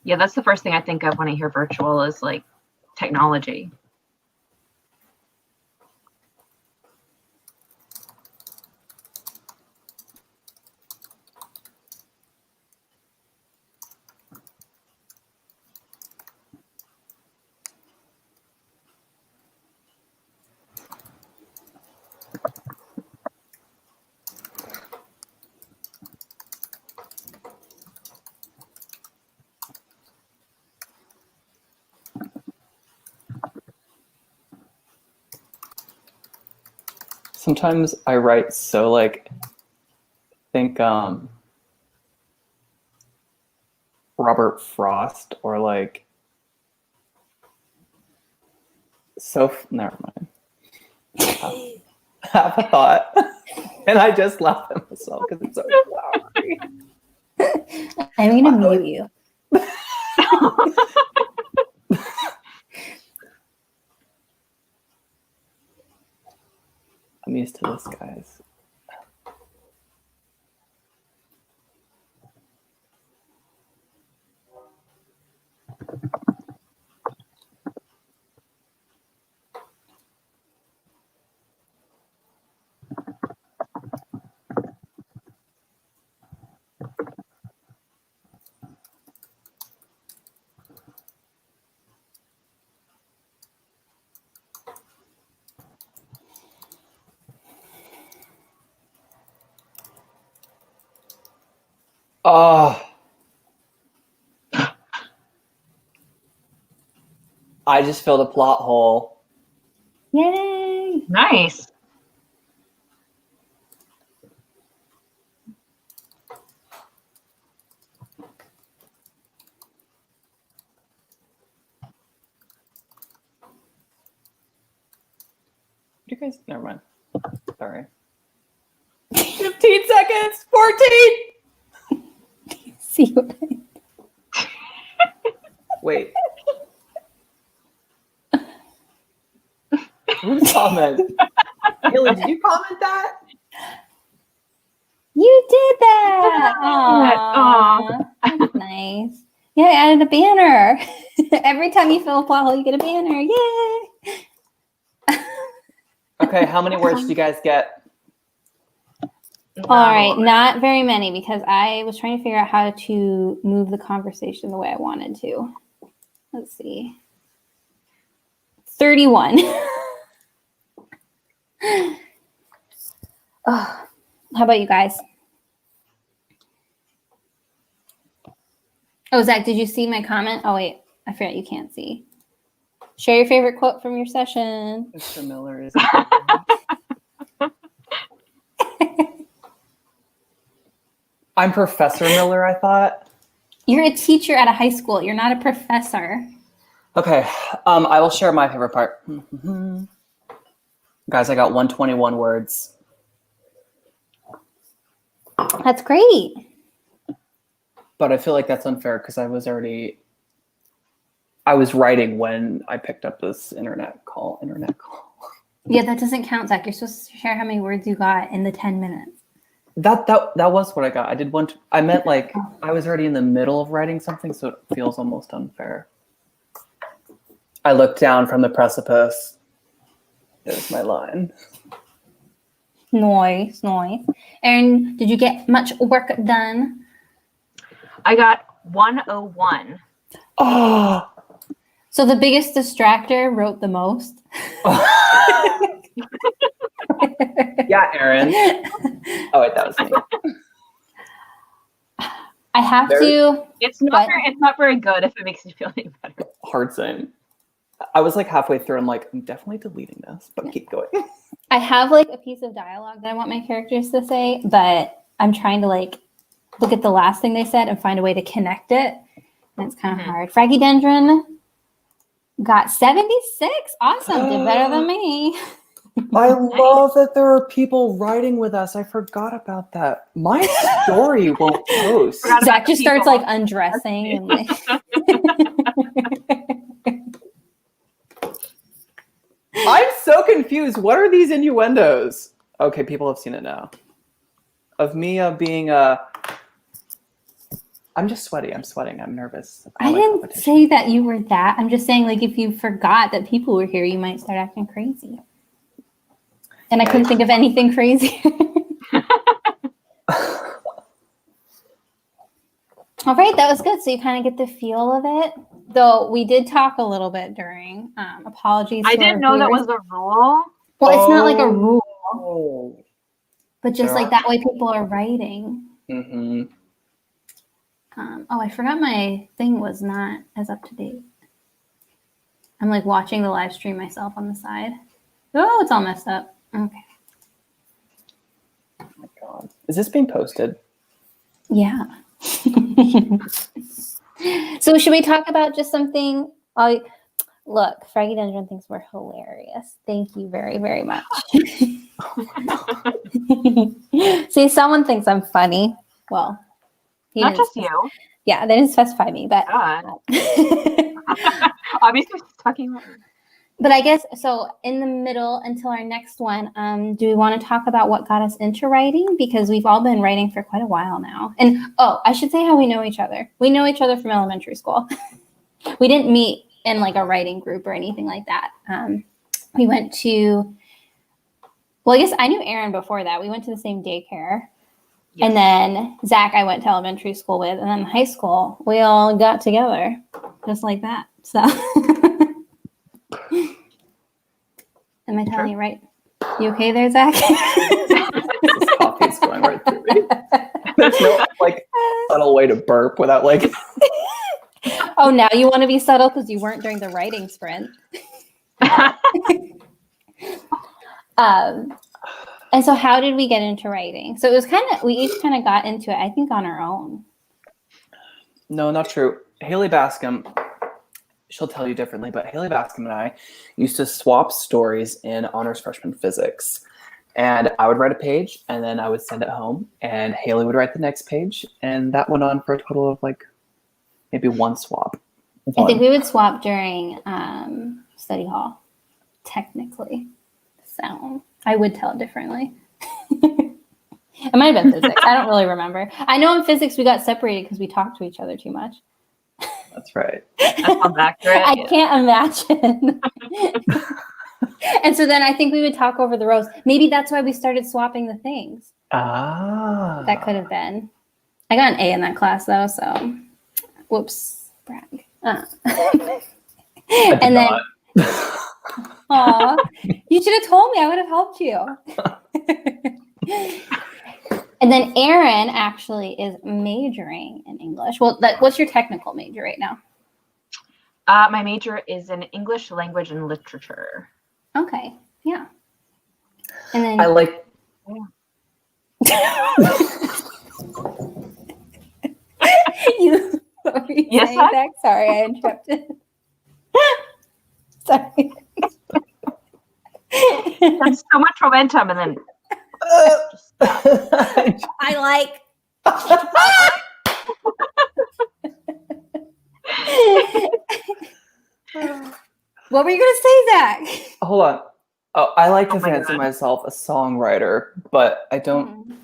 [SPEAKER 2] Yeah, that's the first thing I think of when I hear virtual is like technology.
[SPEAKER 3] Sometimes I write so like think Robert Frost or like never mind. Have a thought. And I just laugh at myself because it's so flowery.
[SPEAKER 1] I'm gonna mute you.
[SPEAKER 3] I'm used to this, guys. Oh, I just filled a plot hole.
[SPEAKER 1] Yay!
[SPEAKER 2] Nice.
[SPEAKER 3] You guys, never mind. Sorry. 15 seconds. 14.
[SPEAKER 1] See what I
[SPEAKER 3] Wait. Whose comment? Haley, did you comment that?
[SPEAKER 1] You did that.
[SPEAKER 2] Aw.
[SPEAKER 1] That's nice. Yeah, I added a banner. Every time you fill a plot hole, you get a banner. Yay!
[SPEAKER 3] Okay, how many words did you guys get?
[SPEAKER 1] All right, not very many because I was trying to figure out how to move the conversation the way I wanted to. Let's see. 31. Oh, how about you guys? Oh, Zach, did you see my comment? Oh, wait, I forgot you can't see. Share your favorite quote from your session.
[SPEAKER 3] Mr. Miller is. I'm Professor Miller, I thought.
[SPEAKER 1] You're a teacher at a high school. You're not a professor.
[SPEAKER 3] Okay, I will share my favorite part. Guys, I got 121 words.
[SPEAKER 1] That's great.
[SPEAKER 3] But I feel like that's unfair because I was writing when I picked up this internet call.
[SPEAKER 1] Yeah, that doesn't count, Zach. You're supposed to share how many words you got in the 10 minutes.
[SPEAKER 3] That was what I got. I did I meant like I was already in the middle of writing something, so it feels almost unfair. I looked down from the precipice. There's my line.
[SPEAKER 1] Nice. Erin, did you get much work done?
[SPEAKER 2] I got 101.
[SPEAKER 3] Oh.
[SPEAKER 1] So the biggest distractor wrote the most.
[SPEAKER 3] Yeah, Erin. Oh wait, that was me.
[SPEAKER 1] I have to.
[SPEAKER 2] It's not very good if it makes you feel any better.
[SPEAKER 3] Hard saying. I was like halfway through. I'm like, I'm definitely deleting this, but keep going.
[SPEAKER 1] I have like a piece of dialogue that I want my characters to say, but I'm trying to like look at the last thing they said and find a way to connect it. And it's kind of hard. Fraggy Dendron got 76. Awesome. Did better than me.
[SPEAKER 3] I love that there are people writing with us. I forgot about that. My story won't post.
[SPEAKER 1] Zach just starts like undressing and like
[SPEAKER 3] I'm so confused. What are these innuendos? Okay, people have seen it now. Of me being I'm just sweaty. I'm sweating. I'm nervous.
[SPEAKER 1] I didn't say that you were that. I'm just saying like if you forgot that people were here, you might start acting crazy. And I couldn't think of anything crazy. All right, that was good. So you kind of get the feel of it. Though we did talk a little bit during. Apologies.
[SPEAKER 2] I didn't know that was a rule.
[SPEAKER 1] Well, it's not like a rule, but just like that way people are writing.
[SPEAKER 3] Mm-hmm.
[SPEAKER 1] Oh, I forgot my thing was not as up to date. I'm like watching the live stream myself on the side. Oh, it's all messed up. Okay.
[SPEAKER 3] Oh my God. Is this being posted?
[SPEAKER 1] Yeah. So should we talk about just something? Look, Fraggy Dendron thinks we're hilarious. Thank you very, very much. See, someone thinks I'm funny. Well,
[SPEAKER 2] not just you.
[SPEAKER 1] Yeah, they didn't specify me, but
[SPEAKER 2] obviously she's talking about me.
[SPEAKER 1] But I guess, so in the middle until our next one, do we want to talk about what got us into writing? Because we've all been writing for quite a while now. And, I should say how we know each other. We know each other from elementary school. We didn't meet in like a writing group or anything like that. We went to, well, I guess I knew Erin before that. We went to the same daycare. Yes. And then Zach, I went to elementary school with, and then high school, we all got together just like that. So... Am I telling you right? You okay there, Zach?
[SPEAKER 3] This coffee's going right through me. There's no like, subtle way to burp without like.
[SPEAKER 1] Oh, now you want to be subtle because you weren't during the writing sprint. And so how did we get into writing? So it was we each kind of got into it, I think, on our own.
[SPEAKER 3] No, not true. Haley Bascom, she'll tell you differently, but Haley Bascom and I used to swap stories in honors freshman physics. And I would write a page, and then I would send it home, and Haley would write the next page, and that went on for a total of like maybe one swap.
[SPEAKER 1] I think we would swap during study hall, technically. So I would tell it differently. It might have been physics. I don't really remember. I know in physics we got separated because we talked to each other too much.
[SPEAKER 3] That's right.
[SPEAKER 2] That sounds accurate.
[SPEAKER 1] I can't imagine. And so then I think we would talk over the rows. Maybe that's why we started swapping the things.
[SPEAKER 3] Ah.
[SPEAKER 1] That could have been. I got an A in that class though, so whoops, brag. And then, aw, you should have told me. I would have helped you. And then Erin actually is majoring in English. Well, what's your technical major right now?
[SPEAKER 2] My major is in English language and literature.
[SPEAKER 1] Okay, yeah. And then
[SPEAKER 3] I like.
[SPEAKER 1] you. What were you
[SPEAKER 2] Yes,
[SPEAKER 1] saying, Zach? Sorry, I interrupted. Sorry.
[SPEAKER 2] There's so much momentum, and then
[SPEAKER 1] I like. What were you gonna say, Zach?
[SPEAKER 3] Hold on. Oh, I like to
[SPEAKER 2] Oh my
[SPEAKER 3] fancy
[SPEAKER 2] God.
[SPEAKER 3] myself a songwriter, but I don't.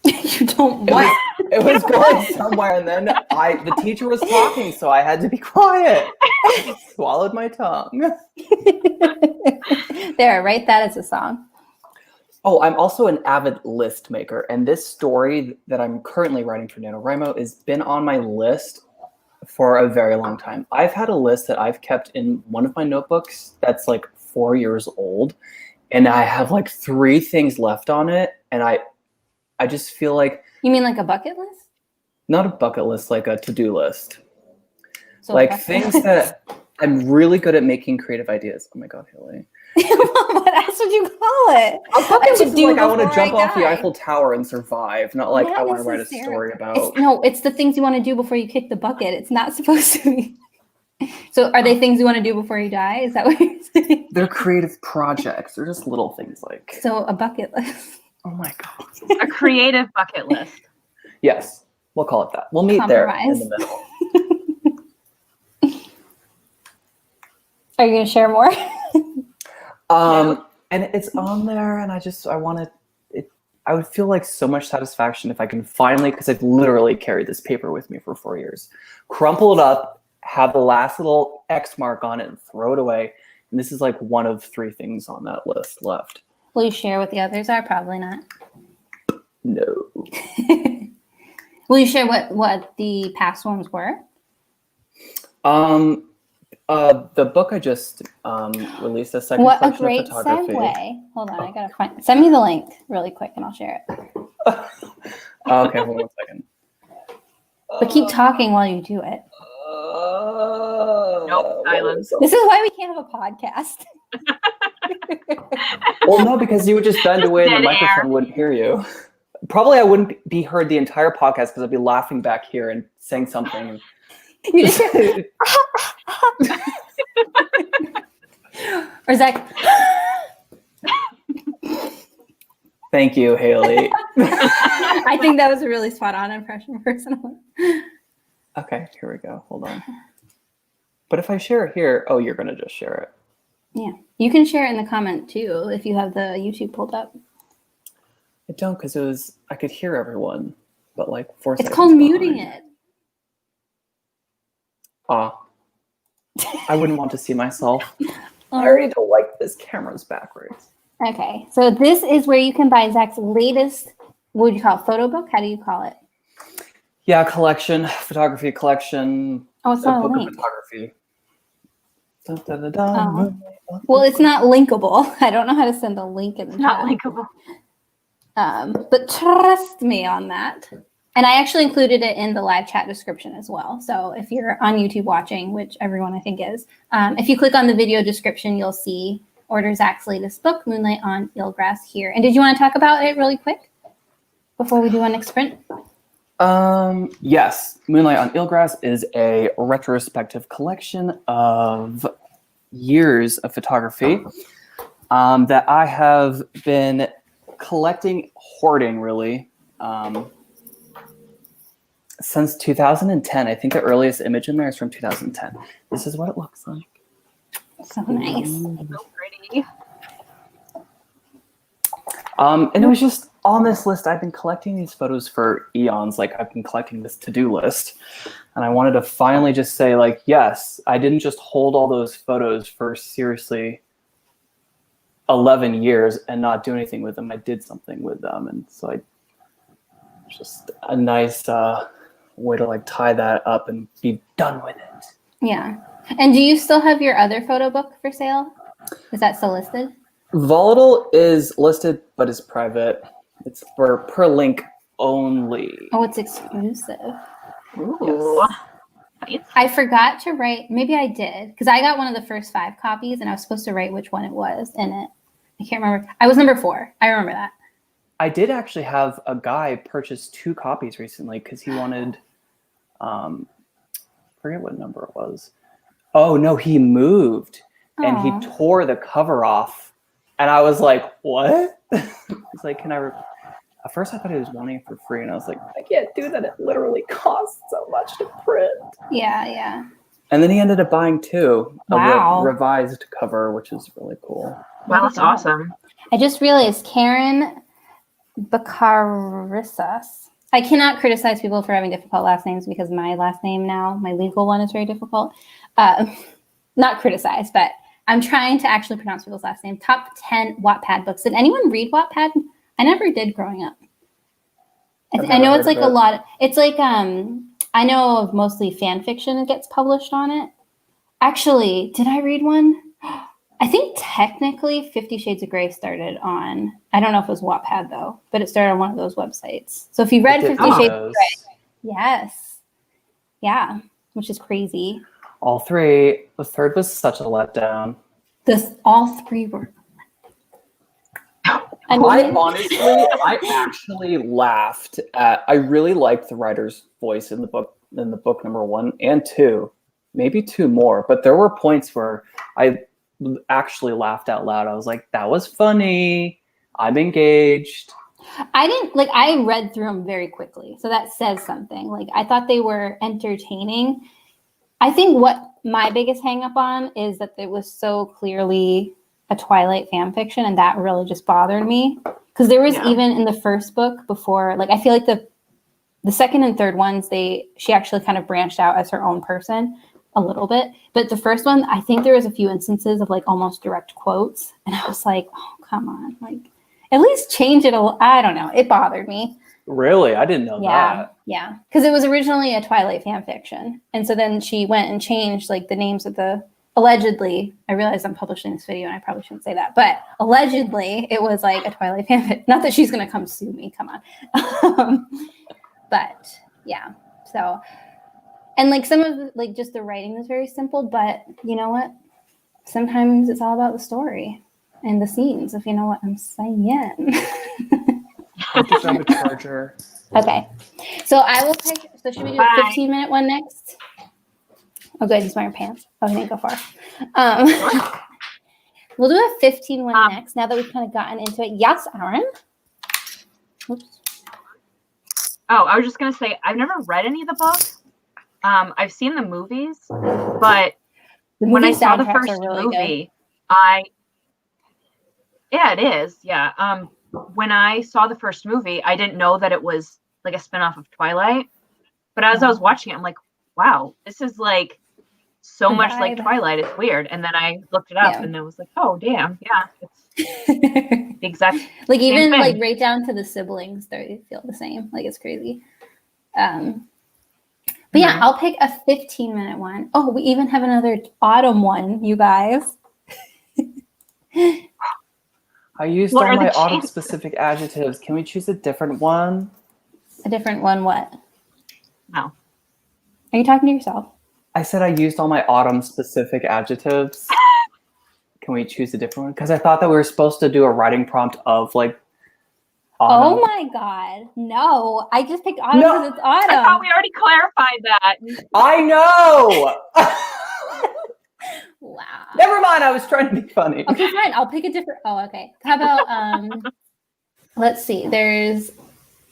[SPEAKER 1] You don't what?
[SPEAKER 3] It was going somewhere, and then the teacher was talking, so I had to be quiet. I swallowed my tongue.
[SPEAKER 1] There, write that as a song.
[SPEAKER 3] Oh, I'm also an avid list maker, and this story that I'm currently writing for NaNoWRIMO has been on my list for a very long time. I've had a list that I've kept in one of my notebooks that's like 4 years old, and I have like 3 things left on it, and I just feel like...
[SPEAKER 1] You mean like a bucket list?
[SPEAKER 3] Not a bucket list, like a to-do list.
[SPEAKER 1] So
[SPEAKER 3] like things that I'm really good at making creative ideas. Oh my God, Haley.
[SPEAKER 1] What else would you call it?
[SPEAKER 3] A bucket list is like I want to jump off the
[SPEAKER 1] die.
[SPEAKER 3] Eiffel Tower and survive, not like
[SPEAKER 1] Not
[SPEAKER 3] I want to write a
[SPEAKER 1] necessarily.
[SPEAKER 3] story about...
[SPEAKER 1] It's the things you want to do before you kick the bucket. It's not supposed to be. So are they things you want to do before you die? Is that what you're saying?
[SPEAKER 3] They're creative projects. They're just little things like...
[SPEAKER 1] So a bucket list.
[SPEAKER 3] Oh my God.
[SPEAKER 2] a creative bucket list.
[SPEAKER 3] Yes, we'll call it that. We'll meet there in the middle.
[SPEAKER 1] Are you going to share more?
[SPEAKER 3] And it's on there, and I want to... I would feel like so much satisfaction if I can finally, because I've literally carried this paper with me for 4 years, crumple it up, have the last little X mark on it, and throw it away. And this is like one of 3 things on that list left.
[SPEAKER 1] Will you share what the others are? Probably not.
[SPEAKER 3] No.
[SPEAKER 1] Will you share what the past ones were?
[SPEAKER 3] The book I just released, a second
[SPEAKER 1] What a
[SPEAKER 3] collection
[SPEAKER 1] great
[SPEAKER 3] of photography.
[SPEAKER 1] segue. Hold on, I gotta find. Send me the link really quick, and I'll share it.
[SPEAKER 3] Okay, hold on 1 second.
[SPEAKER 1] But keep talking while you do it.
[SPEAKER 2] Nope, silence.
[SPEAKER 1] This is why we can't have a podcast.
[SPEAKER 3] Well, no, because you would just bend away and the
[SPEAKER 2] Dead
[SPEAKER 3] microphone
[SPEAKER 2] air.
[SPEAKER 3] wouldn't hear you. Probably I wouldn't be heard the entire podcast because I'd be laughing back here and saying something.
[SPEAKER 1] You just hear, or Zach.
[SPEAKER 3] Thank you, Haley.
[SPEAKER 1] I think that was a really spot on impression, personally.
[SPEAKER 3] Okay, here we go. Hold on. But if I share it here, oh, you're gonna just share it.
[SPEAKER 1] Yeah, you can share it in the comment too if you have the YouTube pulled up.
[SPEAKER 3] I don't, because I could hear everyone, but like 4
[SPEAKER 1] It's
[SPEAKER 3] seconds
[SPEAKER 1] called muting
[SPEAKER 3] behind.
[SPEAKER 1] it.
[SPEAKER 3] I wouldn't want to see myself. I already don't like this camera's backwards.
[SPEAKER 1] Okay, so this is where you can buy Zach's latest, what would you call it, photo book? How do you call it?
[SPEAKER 3] Yeah, collection, photography collection.
[SPEAKER 1] Oh, it's not a
[SPEAKER 3] book
[SPEAKER 1] link.
[SPEAKER 3] of photography. Dun, dun, dun, dun.
[SPEAKER 1] Well, it's not linkable. I don't know how to send a link in the
[SPEAKER 2] Not
[SPEAKER 1] chat.
[SPEAKER 2] linkable.
[SPEAKER 1] But trust me on that. And I actually included it in the live chat description as well. So if you're on YouTube watching, which everyone I think is, if you click on the video description, you'll see Order Zach's latest book, Moonlight on Eelgrass here. And did you want to talk about it really quick before we do our next sprint?
[SPEAKER 3] Yes. Moonlight on Eelgrass is a retrospective collection of years of photography that I have been collecting, hoarding really, since 2010. I think the earliest image in there is from 2010. This is what it looks like.
[SPEAKER 1] So nice.
[SPEAKER 2] So pretty.
[SPEAKER 3] And it was just on this list. I've been collecting these photos for eons. Like, I've been collecting this to-do list. And I wanted to finally just say, like, yes, I didn't just hold all those photos for seriously 11 years and not do anything with them. I did something with them. And so just a nice way to like tie that up and be done with it.
[SPEAKER 1] Yeah. And do you still have your other photo book for sale? Is that still listed?
[SPEAKER 3] Volatile is listed, but it's private. It's for per link only.
[SPEAKER 1] Oh, it's exclusive.
[SPEAKER 2] Ooh. Nice.
[SPEAKER 1] I forgot to write, maybe I did, because I got one of the first 5 copies and I was supposed to write which one it was in it. I can't remember. I was number 4. I remember that.
[SPEAKER 3] I did actually have a guy purchase 2 copies recently because he wanted, forget what number it was. Oh no, he moved and he tore the cover off. And I was like, what? He's like, can I, at first I thought he was wanting it for free. And I was like, I can't do that. It literally costs so much to print.
[SPEAKER 1] Yeah, yeah.
[SPEAKER 3] And then he ended up buying 2,
[SPEAKER 1] Wow.
[SPEAKER 3] a revised cover, which is really cool.
[SPEAKER 2] Wow, that's awesome.
[SPEAKER 1] I just realized Karen Bacarissas. I cannot criticize people for having difficult last names because my last name now, my legal one, is very difficult. Not criticize, but I'm trying to actually pronounce people's last name. Top 10 Wattpad books. Did anyone read Wattpad? I never did growing up. I know it's like a lot. It's like, I know of mostly fan fiction that gets published on it. Actually, did I read one? I think technically 50 Shades of Grey started on, I don't know if it was Wattpad though, but it started on one of those websites. So if you read 50 Shades of Grey, yes. Yeah, which is crazy.
[SPEAKER 3] All 3. The 3rd was such a letdown.
[SPEAKER 1] All 3 were.
[SPEAKER 3] I actually laughed at, I really liked the writer's voice in the book number 1 and 2, maybe 2 more, but there were points where I actually laughed out loud. I was like, that was funny. I'm engaged.
[SPEAKER 1] I read through them very quickly. So that says something. Like, I thought they were entertaining. I think what my biggest hang up on is that it was so clearly a Twilight fan fiction, and that really just bothered me. Because there was even in the first book before, like, I feel like the second and third ones, she actually kind of branched out as her own person a little bit. But the first one, I think there was a few instances of like almost direct quotes. And I was like, oh, come on. Like, at least change it a little. I don't know. It bothered me.
[SPEAKER 3] Really? I didn't know that.
[SPEAKER 1] Yeah. Because it was originally a Twilight fan fiction. And so then she went and changed like the names of the, allegedly, I realize I'm publishing this video and I probably shouldn't say that, but allegedly it was like a Twilight fan fiction. Not that she's going to come sue me. Come on. But yeah. So, and like some of like just the writing was very simple, but you know what? Sometimes it's all about the story and the scenes, if you know what I'm saying.
[SPEAKER 3] I just have a charger.
[SPEAKER 1] Okay. So I will pick, so should we do a 15-minute one next? Oh, good. He's wearing pants. Oh, he didn't go far. We'll do a 15 one next, now that we've kind of gotten into it. Yes, Erin? Oops.
[SPEAKER 2] Oh, I was just going to say, I've never read any of the books. I've seen the movies, but when I saw the first movie, yeah, it is. Yeah. When I saw the first movie, I didn't know that it was like a spinoff of Twilight. But as I was watching it, I'm like, wow, this is like so much like Twilight. It's weird. And then I looked it up and I was like, oh, damn. Yeah. It's the exact
[SPEAKER 1] like even
[SPEAKER 2] thing.
[SPEAKER 1] Like right down to the siblings, they feel the same. Like it's crazy. But yeah, I'll pick a 15-minute one. Oh, we even have another autumn one, you guys.
[SPEAKER 3] I used
[SPEAKER 2] What
[SPEAKER 3] all
[SPEAKER 2] are the
[SPEAKER 3] my
[SPEAKER 2] chances?
[SPEAKER 3] autumn-specific adjectives. Can we choose a different one?
[SPEAKER 1] A different one, what?
[SPEAKER 2] No.
[SPEAKER 1] Are you talking to yourself?
[SPEAKER 3] I said I used all my autumn-specific adjectives. Can we choose a different one? Because I thought that we were supposed to do a writing prompt of like autumn.
[SPEAKER 1] Oh my god. No. I just picked autumn
[SPEAKER 3] No.
[SPEAKER 1] because it's autumn.
[SPEAKER 2] I thought we already clarified that.
[SPEAKER 3] I know!
[SPEAKER 1] Wow.
[SPEAKER 3] Never mind, I was trying to be funny.
[SPEAKER 1] Okay, fine. I'll pick a different. Oh, okay. How about let's see. There's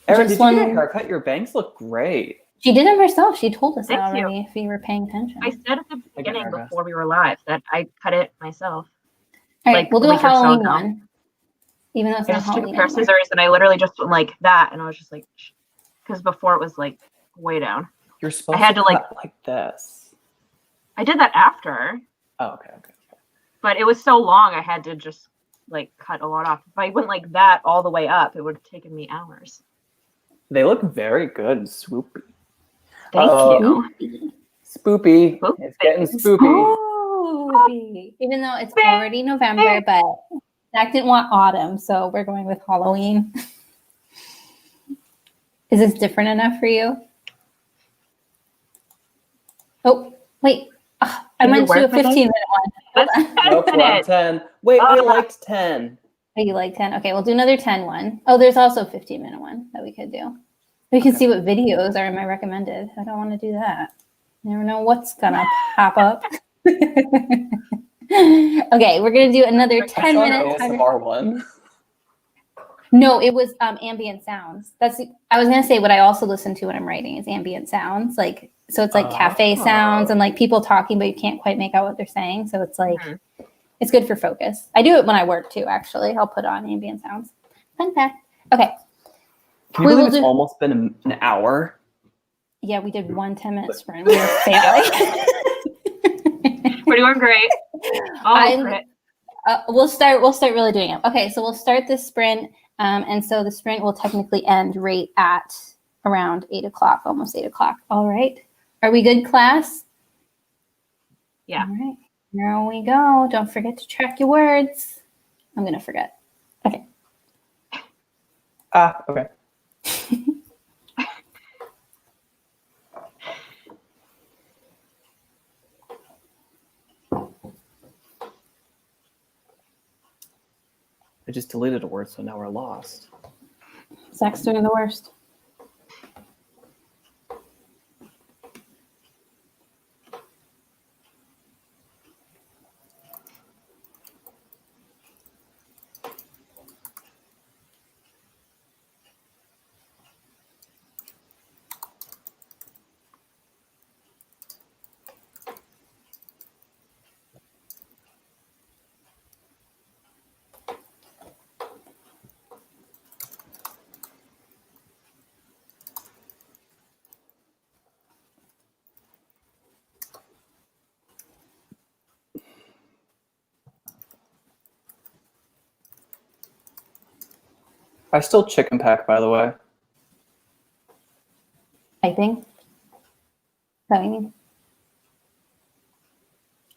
[SPEAKER 3] Erin,
[SPEAKER 1] just
[SPEAKER 3] did you get a
[SPEAKER 1] one.
[SPEAKER 3] haircut? Your bangs look great.
[SPEAKER 1] She did it herself. She told us
[SPEAKER 2] Thank
[SPEAKER 1] that
[SPEAKER 2] you.
[SPEAKER 1] already if you were paying attention.
[SPEAKER 2] I said at the beginning
[SPEAKER 3] nervous.
[SPEAKER 2] before we were live that I cut it myself.
[SPEAKER 1] All right,
[SPEAKER 2] like,
[SPEAKER 1] we'll do
[SPEAKER 2] a
[SPEAKER 1] a
[SPEAKER 2] week or so
[SPEAKER 1] Halloween
[SPEAKER 2] ago.
[SPEAKER 1] one. Even though it's
[SPEAKER 2] I
[SPEAKER 1] not
[SPEAKER 2] just took a
[SPEAKER 1] Halloween
[SPEAKER 2] pair of
[SPEAKER 1] anymore.
[SPEAKER 2] scissors and I literally just went like that, and I was just like, because before it was like way down.
[SPEAKER 3] You're supposed
[SPEAKER 2] had
[SPEAKER 3] to
[SPEAKER 2] to,
[SPEAKER 3] cut like this.
[SPEAKER 2] I did that after,
[SPEAKER 3] Oh, okay.
[SPEAKER 2] but it was so long I had to just like cut a lot off. If I went like that all the way up, it would have taken me hours.
[SPEAKER 3] They look very good and swoopy.
[SPEAKER 2] Thank
[SPEAKER 3] Uh-oh.
[SPEAKER 2] you.
[SPEAKER 3] Spoopy.
[SPEAKER 2] Spoopy.
[SPEAKER 3] It's getting spoopy.
[SPEAKER 1] Spoopy. Even though it's already November, but Zach didn't want autumn, so we're going with Halloween. Is this different enough for you? Oh, wait. I
[SPEAKER 2] Can you
[SPEAKER 1] meant to do a
[SPEAKER 2] work with
[SPEAKER 1] 15-minute one.
[SPEAKER 2] That's 10
[SPEAKER 3] Nope, we're on
[SPEAKER 2] minutes.
[SPEAKER 3] 10. Wait, I
[SPEAKER 2] Oh.
[SPEAKER 3] liked 10.
[SPEAKER 1] Oh, you like 10? Okay, we'll do another 10 one. Oh, there's also a 15-minute one that we could do. We can see what videos are in my recommended. I don't want to do that. You never know what's gonna pop up. Okay, we're gonna do another 10 minutes.
[SPEAKER 3] ASMR one.
[SPEAKER 1] No, it was ambient sounds. I was gonna say what I also listen to when I'm writing is ambient sounds. Like, so it's like cafe sounds and like people talking, but you can't quite make out what they're saying. So it's like it's good for focus. I do it when I work too. Actually, I'll put on ambient sounds. Fun fact. Okay.
[SPEAKER 3] Can you believe it's almost been an hour?
[SPEAKER 1] Yeah, we did 1 10-minute sprint. We were failing.
[SPEAKER 2] We're doing great.
[SPEAKER 1] We'll start really doing it. Okay, so we'll start this sprint. And so the sprint will technically end right at around 8 o'clock, almost 8 o'clock. All right. Are we good, class?
[SPEAKER 2] Yeah.
[SPEAKER 1] All right. Here we go. Don't forget to track your words. I'm going to forget. Okay.
[SPEAKER 3] Okay. I just deleted a word, so now we're lost.
[SPEAKER 1] Zach's doing the worst.
[SPEAKER 3] I still chicken pack, by the way.
[SPEAKER 1] Typing? Is that what you mean?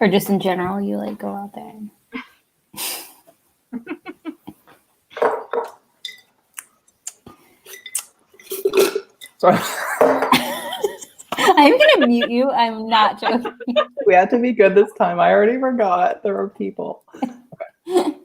[SPEAKER 1] Or just in general, you like go out there and...
[SPEAKER 3] Sorry.
[SPEAKER 1] I'm gonna mute you. I'm not joking.
[SPEAKER 3] We had to be good this time. I already forgot. There are people. Okay.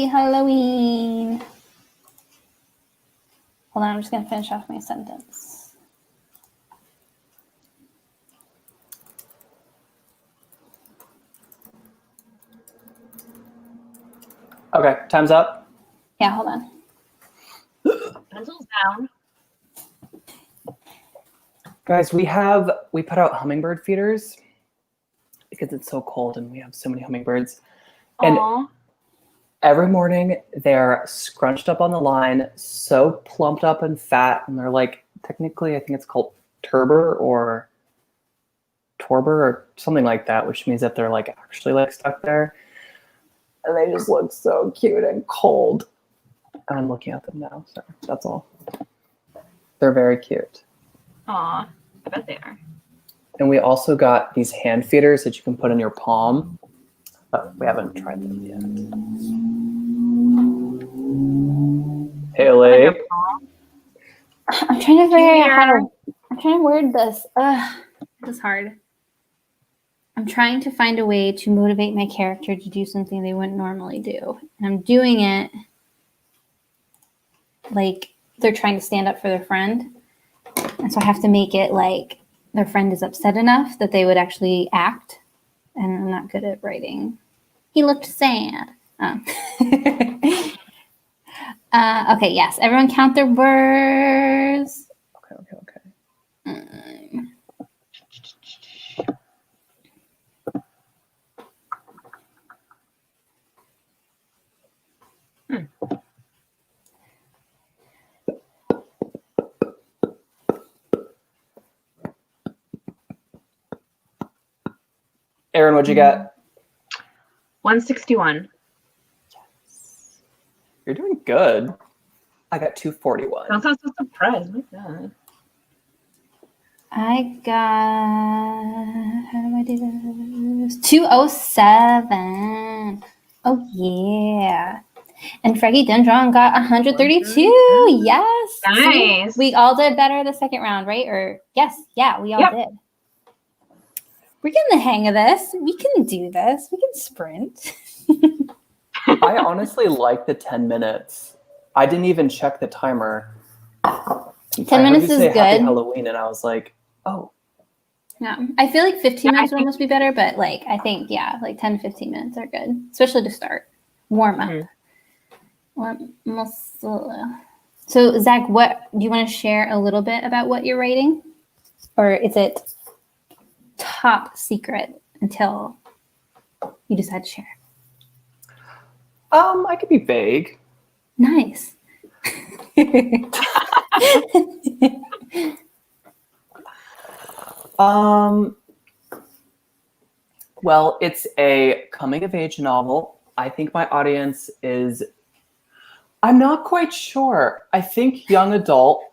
[SPEAKER 1] Happy Halloween. Hold on, I'm just going to finish off my sentence.
[SPEAKER 3] Okay, time's up.
[SPEAKER 1] Yeah, hold on.
[SPEAKER 2] Pencils down.
[SPEAKER 3] Guys, we put out hummingbird feeders because it's so cold and we have so many hummingbirds. And
[SPEAKER 2] Aww.
[SPEAKER 3] every morning they're scrunched up on the line, so plumped up and fat, and they're like, technically I think it's called Turber or something like that, which means that they're like actually like stuck there. And they just look so cute and cold. And I'm looking at them now, so that's all. They're very cute.
[SPEAKER 2] Aw, I bet they are.
[SPEAKER 3] And we also got these hand feeders that you can put in your palm. But we haven't tried them yet. Haley.
[SPEAKER 1] I'm trying to figure out how to. I'm trying to word this. This is hard. I'm trying to find a way to motivate my character to do something they wouldn't normally do, and I'm doing it like they're trying to stand up for their friend, and so I have to make it like their friend is upset enough that they would actually act. And I'm not good at writing. He looked sad. Oh. Okay, yes. Everyone count their words.
[SPEAKER 3] Okay. Erin, what'd you get?
[SPEAKER 2] 161.
[SPEAKER 3] Yes. You're doing good. I got 241.
[SPEAKER 2] Don't sound so surprised. Like that.
[SPEAKER 1] I got, how do I do this? 207. Oh, yeah. And Freggy Dendron got 132. Yes.
[SPEAKER 2] Nice.
[SPEAKER 1] See, we all did better the second round, right? Or yes. Yeah, we all did. We're getting the hang of this. We can do this. We can sprint.
[SPEAKER 3] I honestly like the 10 minutes. I didn't even check the timer.
[SPEAKER 1] 10 minutes is good.
[SPEAKER 3] Happy Halloween, and I was like, oh.
[SPEAKER 1] Yeah, I feel like 15 minutes would almost be better, but like I think, yeah, like 10 to 15 minutes are good, especially to start. Warm up. So, Zach, what do you want to share a little bit about what you're writing? Or is it top secret until you decide to share?
[SPEAKER 3] I could be vague.
[SPEAKER 1] Nice.
[SPEAKER 3] Well, it's a coming of age novel. I think my audience is, I'm not quite sure. I think young adult,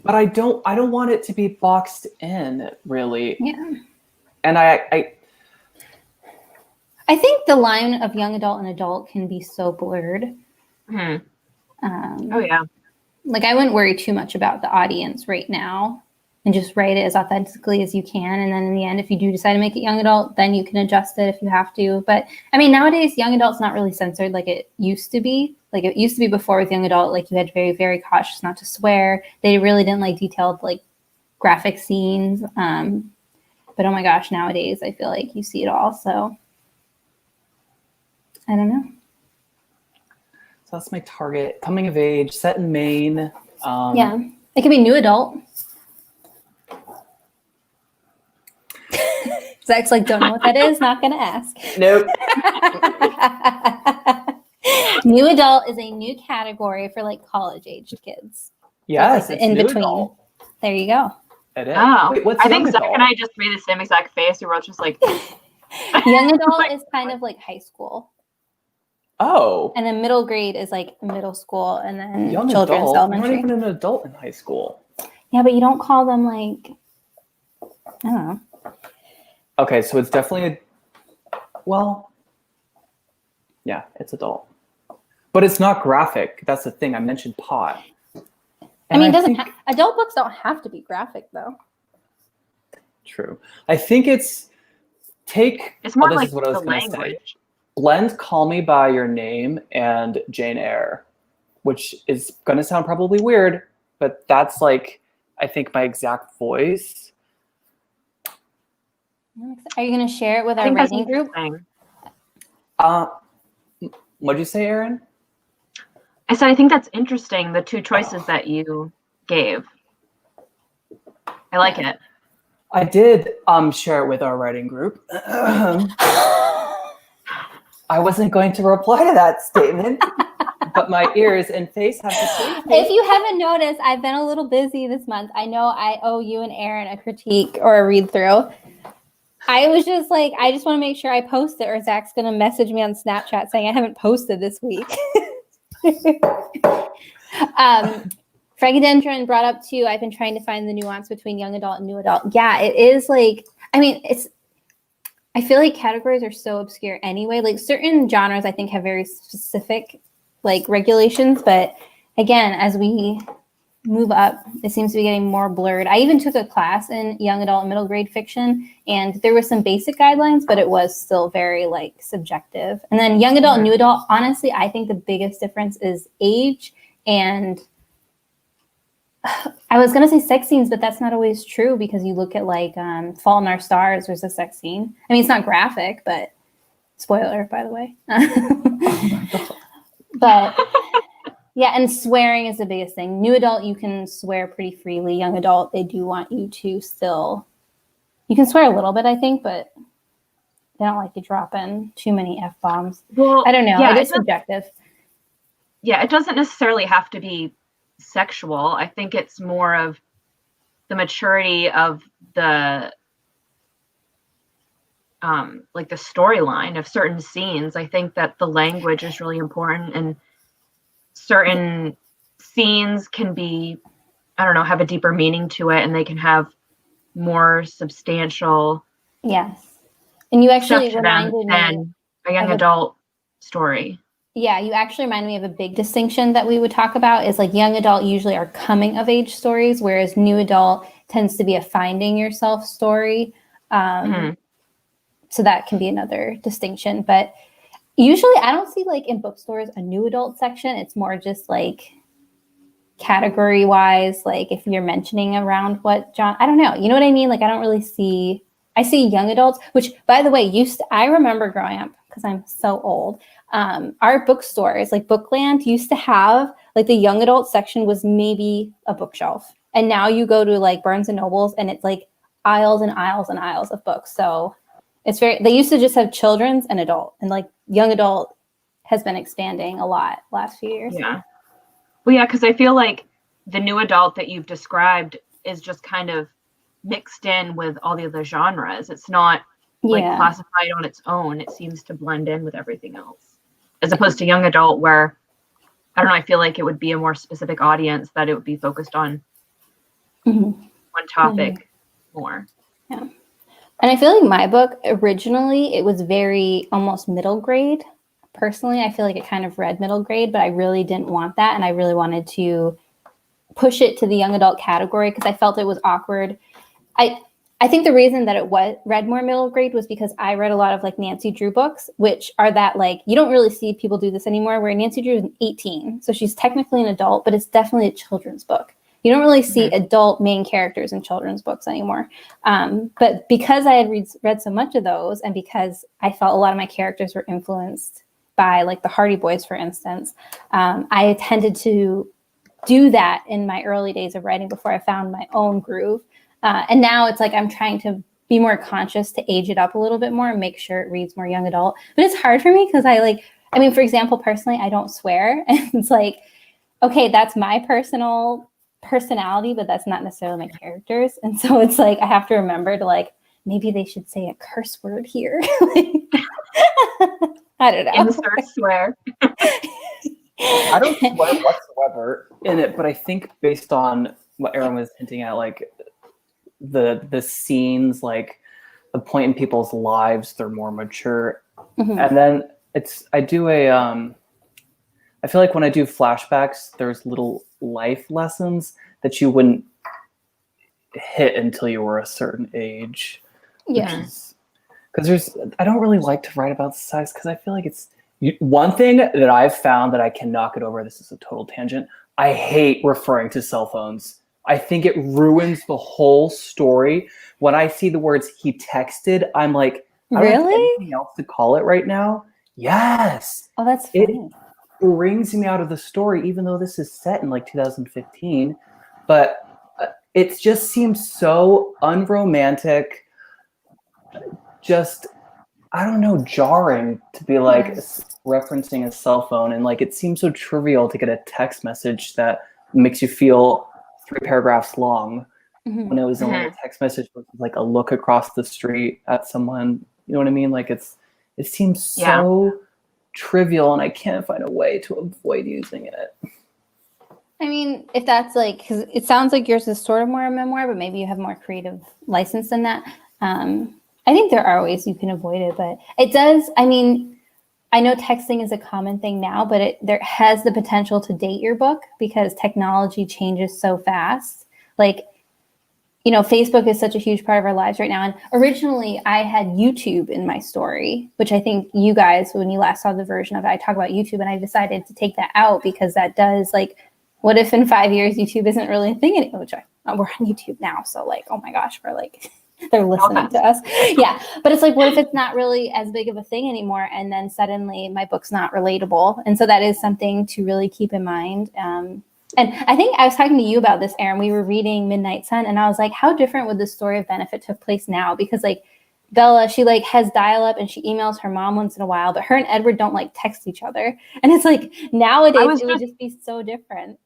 [SPEAKER 3] but I don't want it to be boxed in, really.
[SPEAKER 1] Yeah.
[SPEAKER 3] And I
[SPEAKER 1] think the line of young adult and adult can be so blurred.
[SPEAKER 2] Oh yeah.
[SPEAKER 1] Like I wouldn't worry too much about the audience right now and just write it as authentically as you can. And then in the end, if you do decide to make it young adult, then you can adjust it if you have to. But I mean, nowadays, young adult's not really censored like it used to be. Like it used to be before with young adult, like you had to be very, very cautious not to swear. They really didn't like detailed like graphic scenes. But oh my gosh, nowadays I feel like you see it all. So I don't know.
[SPEAKER 3] So that's my target. Coming of age, set in Maine.
[SPEAKER 1] Yeah, it could be new adult. Zach's like, don't know what that is, not gonna ask.
[SPEAKER 3] Nope.
[SPEAKER 1] New adult is a new category for like college-aged kids.
[SPEAKER 3] Yes,
[SPEAKER 1] like
[SPEAKER 3] it's
[SPEAKER 1] in
[SPEAKER 3] new
[SPEAKER 1] between.
[SPEAKER 3] adult.
[SPEAKER 1] There you go.
[SPEAKER 3] It is.
[SPEAKER 2] Oh,
[SPEAKER 3] Wait, what's
[SPEAKER 2] I think
[SPEAKER 3] young
[SPEAKER 2] Zach
[SPEAKER 3] adult?
[SPEAKER 2] and I just made the same exact face. We were just like,
[SPEAKER 1] Young adult is kind of like high school.
[SPEAKER 3] Oh.
[SPEAKER 1] And then middle grade is like middle school, and then
[SPEAKER 3] Young
[SPEAKER 1] children's
[SPEAKER 3] adult? I'm not
[SPEAKER 1] elementary.
[SPEAKER 3] even an adult in high school.
[SPEAKER 1] Yeah, but you don't call them like, I don't know.
[SPEAKER 3] Okay, so it's definitely yeah, it's adult. But it's not graphic. That's the thing. I mentioned pot.
[SPEAKER 1] I mean,
[SPEAKER 3] think,
[SPEAKER 1] adult books don't have to be graphic though.
[SPEAKER 3] True. I think it's
[SPEAKER 2] it's more
[SPEAKER 3] this
[SPEAKER 2] like
[SPEAKER 3] is what I was
[SPEAKER 2] the
[SPEAKER 3] gonna say.
[SPEAKER 2] language.
[SPEAKER 3] blend Call Me By Your Name and Jane Eyre, which is going to sound probably weird, but that's like, I think, my exact voice.
[SPEAKER 1] Are you going to share it with our
[SPEAKER 2] that's
[SPEAKER 1] reading group?
[SPEAKER 2] interesting.
[SPEAKER 3] What'd you say, Erin?
[SPEAKER 2] I said, I think that's interesting, the two choices that you gave. I like it.
[SPEAKER 3] I did share it with our writing group. I wasn't going to reply to that statement, but my ears and face have to say.
[SPEAKER 1] If you haven't noticed, I've been a little busy this month. I know I owe you and Erin a critique or a read through. I was just like, I just want to make sure I post it, or Zach's going to message me on Snapchat saying I haven't posted this week. Fregadendron brought up too, I've been trying to find the nuance between young adult and new adult. Yeah, it is like, I mean, I feel like categories are so obscure anyway. Like certain genres I think have very specific like regulations, but again, as we move up, it seems to be getting more blurred. I even took a class in young adult and middle grade fiction, and there were some basic guidelines, but it was still very like subjective. And then young adult and new adult, honestly, I think the biggest difference is age. And I was going to say sex scenes, but that's not always true, because you look at like Fault in Our Stars, there's a sex scene. I mean, it's not graphic, but spoiler, by the way. But yeah, and swearing is the biggest thing. New adult, you can swear pretty freely. Young adult, they do want you to still, you can swear a little bit, I think, but they don't like to drop in too many F-bombs.
[SPEAKER 2] Well,
[SPEAKER 1] I don't know.
[SPEAKER 2] yeah,
[SPEAKER 1] it is subjective.
[SPEAKER 2] Yeah, it doesn't necessarily have to be sexual. I think it's more of the maturity of the like the storyline of certain scenes. I think that the language is really important, and certain scenes can be, I don't know, have a deeper meaning to it, and they can have more substantial
[SPEAKER 1] Yes. And you actually
[SPEAKER 2] stuff to
[SPEAKER 1] reminded
[SPEAKER 2] them
[SPEAKER 1] me
[SPEAKER 2] than a young adult story.
[SPEAKER 1] Yeah, you actually reminded me of a big distinction that we would talk about is like young adult usually are coming of age stories, whereas new adult tends to be a finding yourself story. So that can be another distinction. But usually I don't see like in bookstores a new adult section. It's more just like category wise, like if you're mentioning around what John, I don't know. You know what I mean? Like I don't really see, I see young adults, which by the way, I remember growing up because I'm so old. Our bookstores, like Bookland, used to have like the young adult section was maybe a bookshelf. And now you go to like Barnes and Nobles and it's like aisles and aisles and aisles of books. So it's they used to just have children's and adult, and like young adult has been expanding a lot last few years.
[SPEAKER 2] Yeah. Well, yeah, because I feel like the new adult that you've described is just kind of mixed in with all the other genres. It's not like classified on its own. It seems to blend in with everything else, as opposed to young adult where, I don't know, I feel like it would be a more specific audience, that it would be focused on one topic more.
[SPEAKER 1] Yeah. And I feel like my book, originally, it was very almost middle grade. Personally, I feel like it kind of read middle grade, but I really didn't want that. And I really wanted to push it to the young adult category because I felt it was awkward. I think the reason that it was read more middle grade was because I read a lot of like Nancy Drew books, which are that like, you don't really see people do this anymore, where Nancy Drew is 18. So she's technically an adult, but it's definitely a children's book. You don't really see adult main characters in children's books anymore. But because I had read so much of those, and because I felt a lot of my characters were influenced by like the Hardy Boys, for instance, I tended to do that in my early days of writing before I found my own groove. And now it's like I'm trying to be more conscious to age it up a little bit more and make sure it reads more young adult. But it's hard for me because for example, personally, I don't swear. And it's like, okay, that's my personality, but that's not necessarily my characters. And so it's like I have to remember to like, maybe they should say a curse word here. I don't know.
[SPEAKER 2] Insert swear.
[SPEAKER 3] I don't swear whatsoever in it, but I think based on what Erin was hinting at, like the scenes, like the point in people's lives, they're more mature. And then I feel like when I do flashbacks, there's little life lessons that you wouldn't hit until you were a certain age.
[SPEAKER 1] Yeah.
[SPEAKER 3] because I don't really like to write about sex because I feel like it's one thing that I've found that I cannot get over. This is a total tangent. I hate referring to cell phones. I think it ruins the whole story. When I see the words "he texted," I'm like, I don't have
[SPEAKER 1] Really?
[SPEAKER 3] anything else to call it right now. Yes.
[SPEAKER 1] Oh, that's
[SPEAKER 3] It
[SPEAKER 1] funny.
[SPEAKER 3] brings me out of the story, even though this is set in like 2015. But it just seems so unromantic. Just, I don't know, jarring to be like referencing a cell phone. And like, it seems so trivial to get a text message that makes you feel 3 paragraphs long when it was only a text message with like a look across the street at someone. You know what I mean? Like it seems so trivial, and I can't find a way to avoid using it.
[SPEAKER 1] I mean, if that's like, because it sounds like yours is sort of more a memoir, but maybe you have more creative license than that. I think there are ways you can avoid it, but it does. I mean, I know texting is a common thing now, but there has the potential to date your book because technology changes so fast. Like, you know, Facebook is such a huge part of our lives right now. And originally I had YouTube in my story, which I think you guys, when you last saw the version of it, I talk about YouTube, and I decided to take that out because that does like, what if in 5 years YouTube isn't really a thing anymore? Which we're on YouTube now. So like, oh my gosh, we're like, they're listening to us. Yeah. But it's like, what if it's not really as big of a thing anymore? And then suddenly my book's not relatable. And so that is something to really keep in mind. And I think I was talking to you about this, Erin. We were reading Midnight Sun, and I was like, how different would the story of Benefit take place now? Because like Bella, she like has dial-up and she emails her mom once in a while, but her and Edward don't like text each other. And it's like nowadays it would just be so different.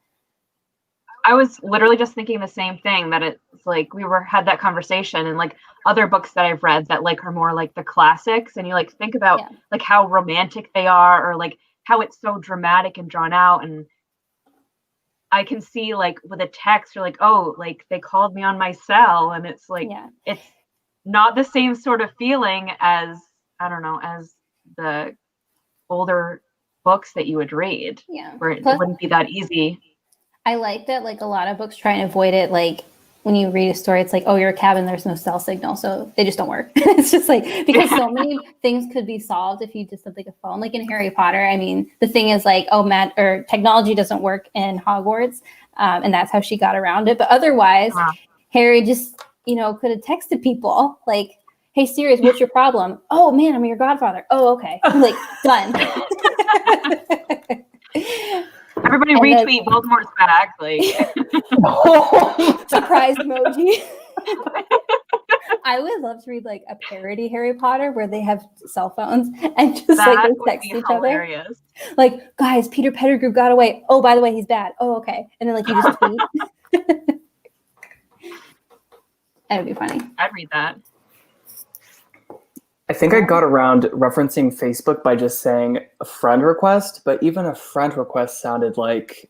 [SPEAKER 2] I was literally just thinking the same thing, that it's like we had that conversation, and like other books that I've read that like are more like the classics, and you like think about like how romantic they are, or like how it's so dramatic and drawn out. And I can see like with a text, you're like, oh, like they called me on my cell, and it's like it's not the same sort of feeling as, I don't know, as the older books that you would read.
[SPEAKER 1] Yeah.
[SPEAKER 2] Where it wouldn't be that easy.
[SPEAKER 1] I like that like a lot of books try and avoid it. Like when you read a story, it's like, oh, you're a cabin, there's no cell signal, so they just don't work. It's just like, because so many things could be solved if you just have like a phone. Like in Harry Potter, I mean, the thing is like, oh, technology doesn't work in Hogwarts, and that's how she got around it. But otherwise, Harry just, you know, could have texted people like, hey, Sirius, what's your problem? Oh man, I'm your godfather. Oh, okay. Like done.
[SPEAKER 2] Everybody retweet Voldemort's back, like
[SPEAKER 1] surprise emoji. I would love to read like a parody Harry Potter where they have cell phones and just like they text each other. Like, guys, Peter Pettigrew got away. Oh, by the way, he's bad. Oh, okay. And then like you just tweet. That would be funny.
[SPEAKER 2] I'd read that.
[SPEAKER 3] I think I got around referencing Facebook by just saying a friend request, but even a friend request sounded like,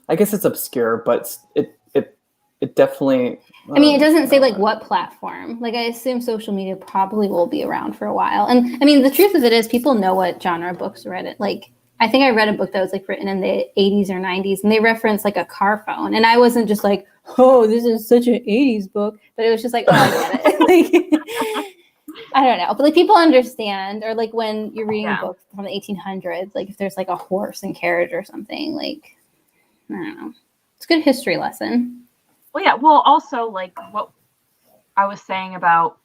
[SPEAKER 3] I guess it's obscure, but it definitely.
[SPEAKER 1] I mean, it doesn't say like what platform. Like I assume social media probably will be around for a while. And I mean, the truth of it is people know what genre books are read. Like I think I read a book that was like written in the 80s or 90s, and they referenced like a car phone. And I wasn't just like, oh, this is such an 80s book, but it was just like, oh, I get it. Like, I don't know, but like people understand, or like when you're reading a book from the 1800s, like if there's like a horse and carriage or something, like, I don't know. It's a good history lesson.
[SPEAKER 2] Well, yeah. Well, also like what I was saying about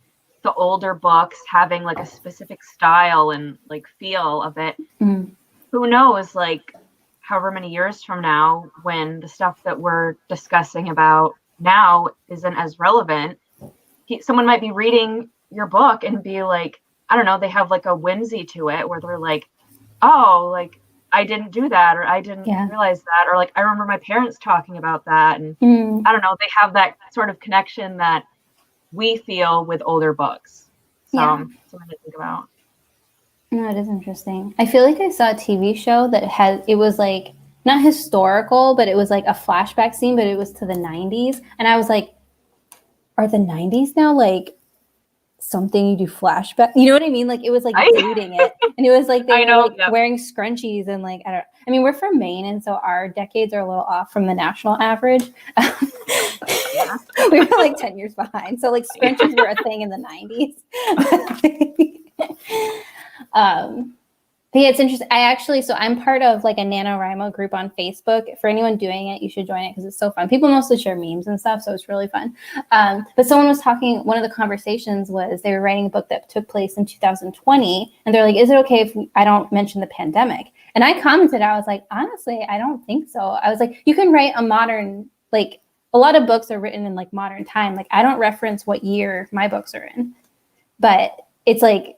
[SPEAKER 2] the older books having like a specific style and like feel of it.
[SPEAKER 1] Mm.
[SPEAKER 2] Who knows, like however many years from now, when the stuff that we're discussing about now isn't as relevant, someone might be reading your book and be like, I don't know, they have like a whimsy to it where they're like, oh, like I didn't do that, or I didn't realize that, or like I remember my parents talking about that, and I don't know, they have that sort of connection that we feel with older books. So something to think about.
[SPEAKER 1] No, it is interesting. I feel like I saw a TV show that it was like not historical, but it was like a flashback scene, but it was to the 90s, and I was like, are the 90s now like something you do flashback? You know what I mean? Like it was like dating it, and it was like they were like wearing scrunchies and like I mean we're from Maine, and so our decades are a little off from the national average. We were like 10 years behind. So like scrunchies were a thing in the 90s. But yeah, it's interesting. So I'm part of like a NaNoWRIMO group on Facebook. For anyone doing it, you should join it because it's so fun. People mostly share memes and stuff, so it's really fun. But someone was talking, one of the conversations was they were writing a book that took place in 2020. And they're like, is it okay if I don't mention the pandemic? And I commented, I was like, honestly, I don't think so. I was like, you can write a modern, like a lot of books are written in like modern time. Like I don't reference what year my books are in, but it's like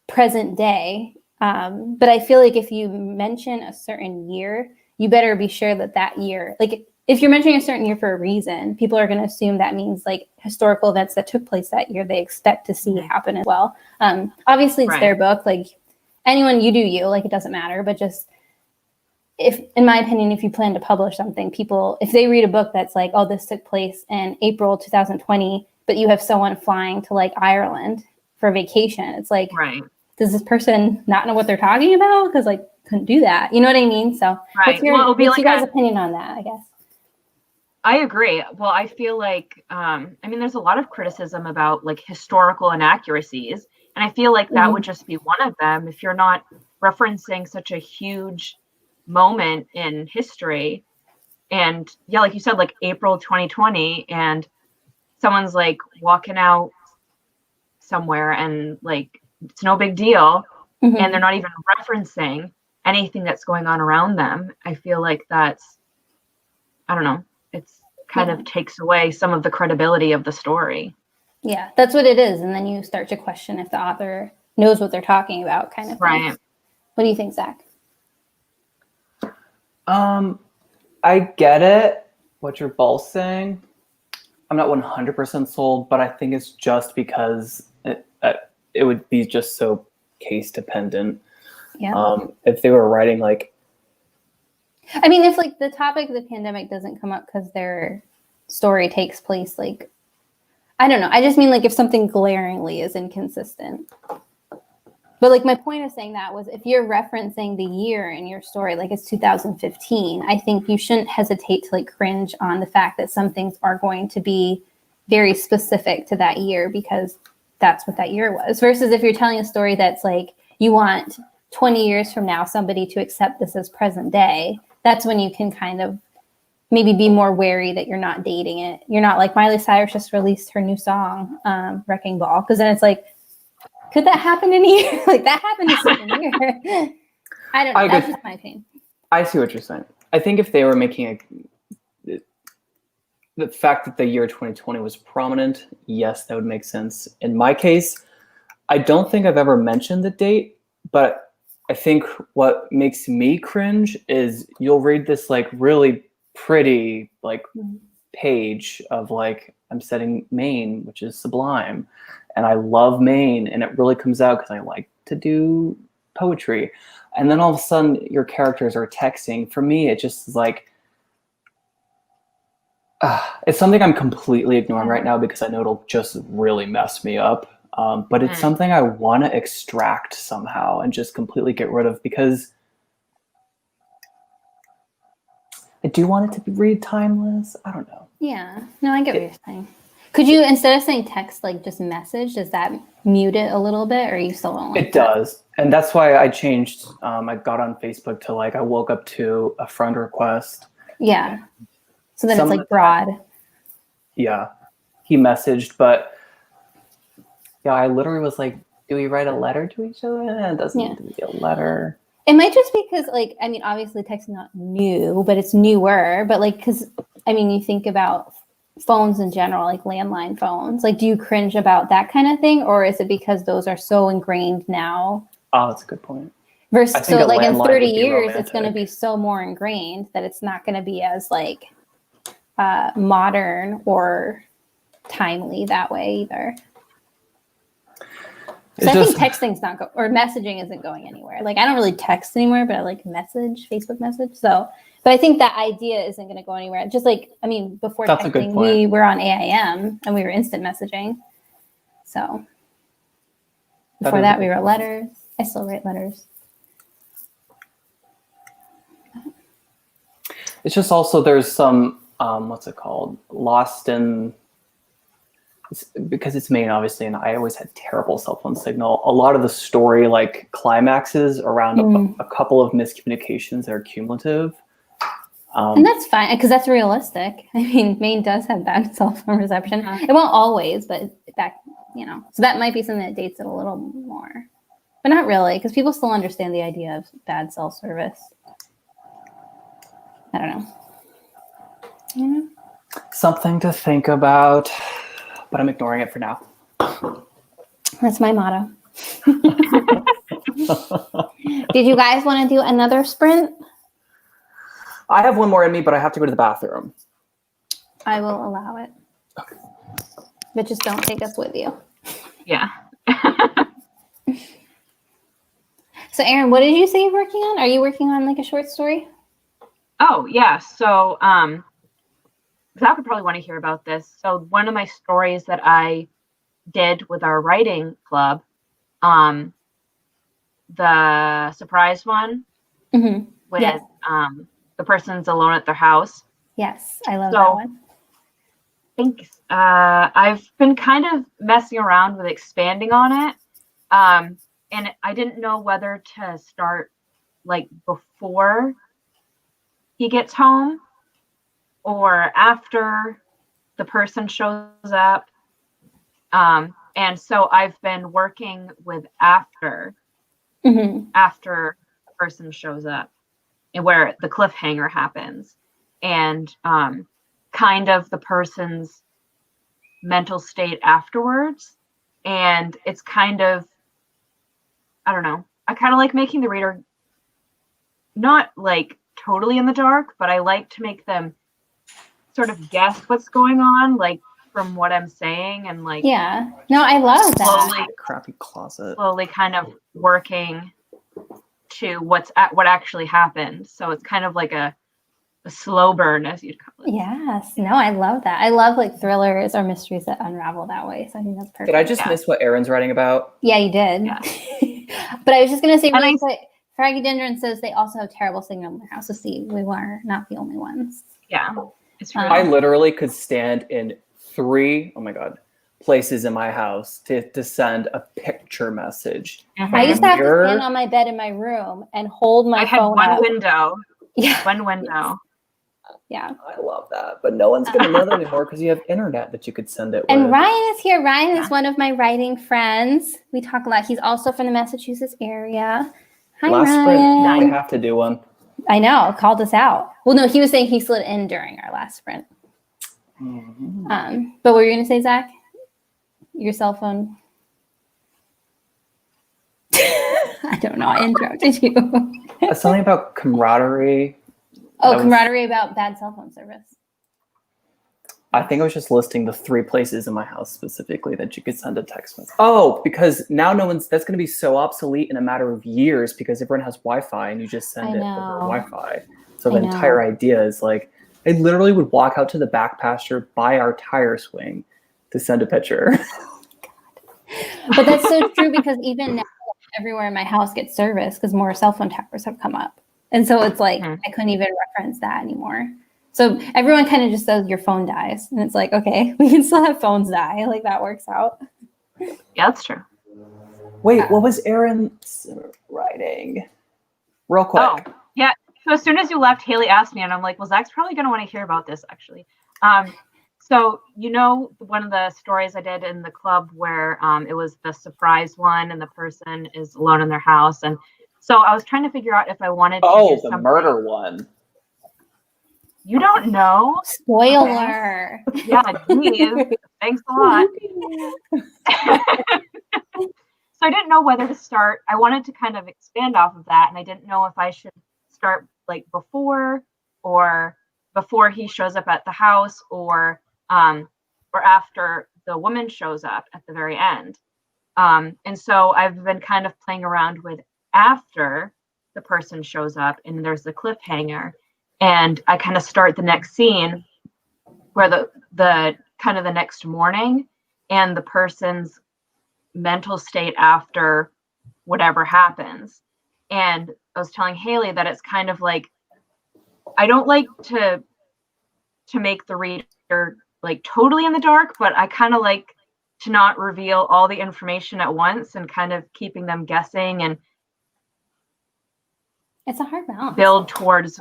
[SPEAKER 1] present day. But I feel like if you mention a certain year, you better be sure that that year, like if you're mentioning a certain year for a reason, people are going to assume that means like historical events that took place that year, they expect to see happen as well. Obviously it's their book, like anyone, you do you, like it doesn't matter, but just if, in my opinion, if you plan to publish something, people, if they read a book that's like, oh, this took place in April 2020, but you have someone flying to like Ireland for vacation, it's like, does this person not know what they're talking about? Because like couldn't do that. You know what I mean? So what's your guys' opinion on that, I guess?
[SPEAKER 2] I agree. Well, I feel like, I mean, there's a lot of criticism about like historical inaccuracies. And I feel like that would just be one of them. If you're not referencing such a huge moment in history, and yeah, like you said, like April 2020, and someone's like walking out somewhere and like, it's no big deal. And they're not even referencing anything that's going on around them. I feel like that's, I don't know, it's kind of takes away some of the credibility of the story.
[SPEAKER 1] Yeah, that's what it is. And then you start to question if the author knows what they're talking about, kind of thing.
[SPEAKER 2] Right.
[SPEAKER 1] What do you think, Zach?
[SPEAKER 3] I get it, what you're both saying. I'm not 100% sold, but I think it's just because it would be just so case dependent. Yeah. If they were writing like,
[SPEAKER 1] I mean, if like the topic of the pandemic doesn't come up because their story takes place, like, I don't know. I just mean like if something glaringly is inconsistent. But like my point of saying that was if you're referencing the year in your story, like it's 2015, I think you shouldn't hesitate to like cringe on the fact that some things are going to be very specific to that year because that's what that year was. Versus if you're telling a story that's like you want 20 years from now somebody to accept this as present day, that's when you can kind of maybe be more wary that you're not dating it. You're not like Miley Cyrus just released her new song, Wrecking Ball, because then it's like, could that happen in a year? Like that happened in a certain year. I don't know. That's just my opinion.
[SPEAKER 3] I see what you're saying. I think if they were making the fact that the year 2020 was prominent, yes, that would make sense. In my case, I don't think I've ever mentioned the date, but I think what makes me cringe is you'll read this like really pretty like page of like, I'm setting Maine, which is sublime. And I love Maine, and it really comes out because I like to do poetry. And then all of a sudden, your characters are texting. For me, it just is like, it's something I'm completely ignoring right now because I know it'll just really mess me up. But it's something I want to extract somehow and just completely get rid of because I do want it to read timeless. I don't know.
[SPEAKER 1] Yeah. No, I get what you're saying. Could you, instead of saying text, like just message, does that mute it a little bit or you still don't like
[SPEAKER 3] it? Does. And that's why I changed, I got on Facebook to like, I woke up to a friend request.
[SPEAKER 1] Yeah. So then it's like broad.
[SPEAKER 3] Yeah. He messaged, but yeah, I literally was like, do we write a letter to each other? It doesn't need to be a letter.
[SPEAKER 1] It might just be because like, I mean, obviously texting not new, but it's newer, but like, cause I mean, you think about phones in general, like landline phones, like do you cringe about that kind of thing? Or is it because those are so ingrained now?
[SPEAKER 3] Oh, that's a good point.
[SPEAKER 1] Versus, so like in 30 years, it's going to be so more ingrained that it's not going to be as like modern or timely that way either. So I think texting's not or messaging isn't going anywhere. Like I don't really text anymore, but I like message, Facebook message. So, but I think that idea isn't going to go anywhere. Just like, I mean, before texting, we were on AIM and we were instant messaging. So before that, we wrote letters. I still write letters.
[SPEAKER 3] It's just also there's some what's it called? Lost in, because it's Maine, obviously, and I always had terrible cell phone signal. A lot of the story, like climaxes around a couple of miscommunications that are cumulative.
[SPEAKER 1] And that's fine because that's realistic. I mean, Maine does have bad cell phone reception. It won't always, but that, so that might be something that dates it a little more, but not really because people still understand the idea of bad cell service. I don't know.
[SPEAKER 3] Something to think about, but I'm ignoring it for now.
[SPEAKER 1] That's my motto. Did you guys want to do another sprint?
[SPEAKER 3] I have one more in me, but I have to go to the bathroom.
[SPEAKER 1] I will allow it.
[SPEAKER 3] Okay.
[SPEAKER 1] But just don't take us with you.
[SPEAKER 2] Yeah.
[SPEAKER 1] So Erin, what did you say you're working on? Are you working on like a short story?
[SPEAKER 2] Oh, yeah. So, Zach would probably want to hear about this. So one of my stories that I did with our writing club, the surprise one with the person's alone at their house.
[SPEAKER 1] Yes, I love that one.
[SPEAKER 2] Thanks. I've been kind of messing around with expanding on it. And I didn't know whether to start like before he gets home or after the person shows up. And so I've been working with after the person shows up and where the cliffhanger happens and kind of the person's mental state afterwards. And it's kind of, I don't know, I kind of like making the reader not like totally in the dark, but I like to make them sort of guess what's going on, like from what I'm saying, and like
[SPEAKER 1] no, I love that.
[SPEAKER 3] Crappy closet.
[SPEAKER 2] Slowly kind of working to what actually happened. So it's kind of like a slow burn, as you'd call it.
[SPEAKER 1] Yes, no, I love that. I love like thrillers or mysteries that unravel that way. So I think that's perfect.
[SPEAKER 3] Did I just miss what Erin's writing about?
[SPEAKER 1] Yeah, you did.
[SPEAKER 2] Yeah.
[SPEAKER 1] But I was just gonna say really quick. Fraggy Dendron says they also have terrible signal in their house. So see, we were not the only ones.
[SPEAKER 2] Yeah. It's really
[SPEAKER 3] I literally could stand in 3 places in my house to send a picture message.
[SPEAKER 1] I used to have to stand on my bed in my room and hold my phone
[SPEAKER 2] I had one
[SPEAKER 1] up.
[SPEAKER 2] window.
[SPEAKER 1] Yeah.
[SPEAKER 2] One window.
[SPEAKER 1] Yeah.
[SPEAKER 3] I love that. But no one's going to know that anymore because you have internet that you could send it with.
[SPEAKER 1] And Ryan is here. Ryan is one of my writing friends. We talk a lot. He's also from the Massachusetts area. Hi,
[SPEAKER 3] Last
[SPEAKER 1] Ryan.
[SPEAKER 3] sprint, now we have to do one.
[SPEAKER 1] I know. Called us out. Well, no, he was saying he slid in during our last sprint. But what were you going to say, Zach? Your cell phone? I don't know. I interrupted you.
[SPEAKER 3] Something about camaraderie.
[SPEAKER 1] Oh, camaraderie about bad cell phone service.
[SPEAKER 3] I think I was just listing the 3 places in my house specifically that you could send a text message. Oh, because now that's going to be so obsolete in a matter of years because everyone has Wi-Fi and you just send it over Wi-Fi. So the entire idea is like, I literally would walk out to the back pasture by our tire swing to send a picture.
[SPEAKER 1] But that's so true because even now, everywhere in my house gets service because more cell phone towers have come up. And so it's like, I couldn't even reference that anymore. So everyone kind of just says your phone dies. And it's like, okay, we can still have phones die. Like that works out.
[SPEAKER 2] Yeah, that's true.
[SPEAKER 3] Wait, what was Erin's writing? Real quick.
[SPEAKER 2] Oh, yeah. So as soon as you left, Haley asked me, and I'm like, well, Zach's probably going to want to hear about this, actually. So, one of the stories I did in the club where it was the surprise one and the person is alone in their house. And so I was trying to figure out if I wanted to do
[SPEAKER 3] the
[SPEAKER 2] something.
[SPEAKER 3] murder one.
[SPEAKER 2] You don't know?
[SPEAKER 1] Spoiler.
[SPEAKER 2] Yeah, geez. Thanks a lot. So I didn't know whether to start. I wanted to kind of expand off of that, and I didn't know if I should start like before he shows up at the house or after the woman shows up at the very end. And so I've been kind of playing around with after the person shows up and there's the cliffhanger. And I kind of start the next scene where the kind of the next morning and the person's mental state after whatever happens. And I was telling Haley that it's kind of like, I don't like to to make the reader like totally in the dark, but I kind of like to not reveal all the information at once and kind of keeping them guessing and
[SPEAKER 1] It's a hard balance.
[SPEAKER 2] build towards.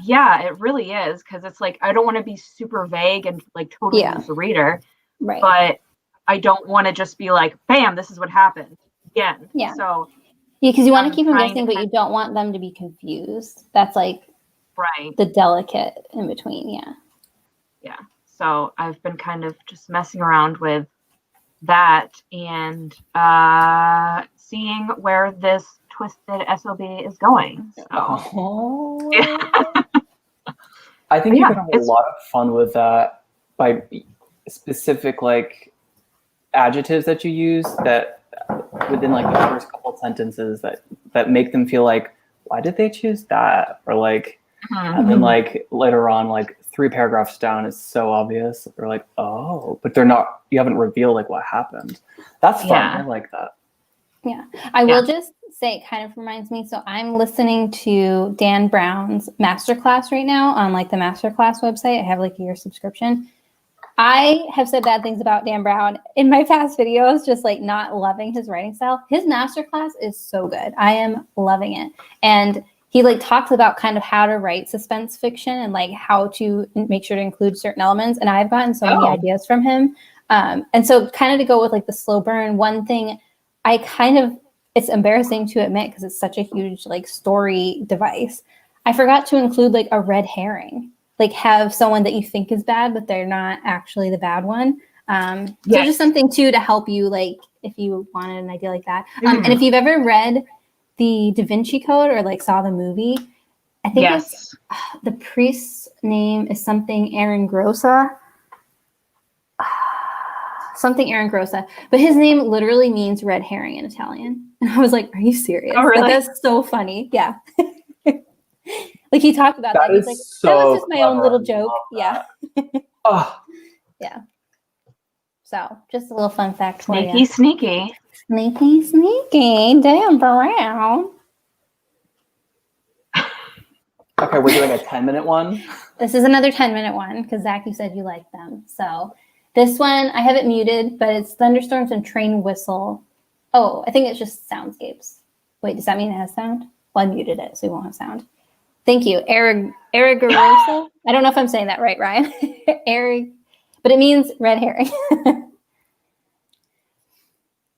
[SPEAKER 2] Yeah, it really is, because it's like I don't want to be super vague and like totally lose the reader,
[SPEAKER 1] Right.
[SPEAKER 2] but I don't want to just be like, bam, this is what happened again.
[SPEAKER 1] Yeah.
[SPEAKER 2] So
[SPEAKER 1] yeah, because you want to
[SPEAKER 2] I'm
[SPEAKER 1] keep them
[SPEAKER 2] trying
[SPEAKER 1] guessing,
[SPEAKER 2] to
[SPEAKER 1] but you don't want them to be confused. That's like
[SPEAKER 2] right.
[SPEAKER 1] the delicate in between. Yeah.
[SPEAKER 2] Yeah. So I've been kind of just messing around with that and seeing where this twisted SOB is going. So
[SPEAKER 3] Oh. I think you
[SPEAKER 2] yeah,
[SPEAKER 3] could have a lot of fun with that by specific like adjectives that you use that within like the first couple of sentences that make them feel like, why did they choose that? Or like, and then like later on, like 3 paragraphs down, it's so obvious. They're like, oh, but they're not. You haven't revealed like what happened. That's fun.
[SPEAKER 2] Yeah.
[SPEAKER 3] I like that.
[SPEAKER 1] Yeah. I will just say it kind of reminds me. So I'm listening to Dan Brown's masterclass right now on like the masterclass website. I have like a year subscription. I have said bad things about Dan Brown in my past videos, just like not loving his writing style. His masterclass is so good. I am loving it. And he like talks about kind of how to write suspense fiction and like how to make sure to include certain elements. And I've gotten so many ideas from him. And so kind of to go with like the slow burn, one thing I kind of, it's embarrassing to admit because it's such a huge like story device. I forgot to include like a red herring. Like have someone that you think is bad, but they're not actually the bad one. So just something too to help you, like if you wanted an idea like that. And if you've ever read the Da Vinci Code or like saw the movie, I think it's the priest's name is something Erin Grossa. Something Erin Grossa, but his name literally means red herring in Italian. And I was like, are you serious?
[SPEAKER 2] Oh, really?
[SPEAKER 1] Like, that's so funny. Yeah. Like he talked about that. He's like,
[SPEAKER 3] so
[SPEAKER 1] that was just my own little
[SPEAKER 3] clever.
[SPEAKER 1] joke. Yeah.
[SPEAKER 3] Oh,
[SPEAKER 1] Yeah. So just a little fun fact for
[SPEAKER 2] sneaky,
[SPEAKER 1] you.
[SPEAKER 2] sneaky.
[SPEAKER 1] Sneaky, sneaky. Dan Brown.
[SPEAKER 3] okay, we're doing a 10-minute one.
[SPEAKER 1] This is another 10-minute one because Zach, you said you liked them. So this one, I have it muted, but it's thunderstorms and train whistle. Oh, I think it's just soundscapes. Wait, does that mean it has sound? Well, I muted it, so we won't have sound. Thank you. Erigarosa. I don't know if I'm saying that right, Ryan. Erig, but it means red herring.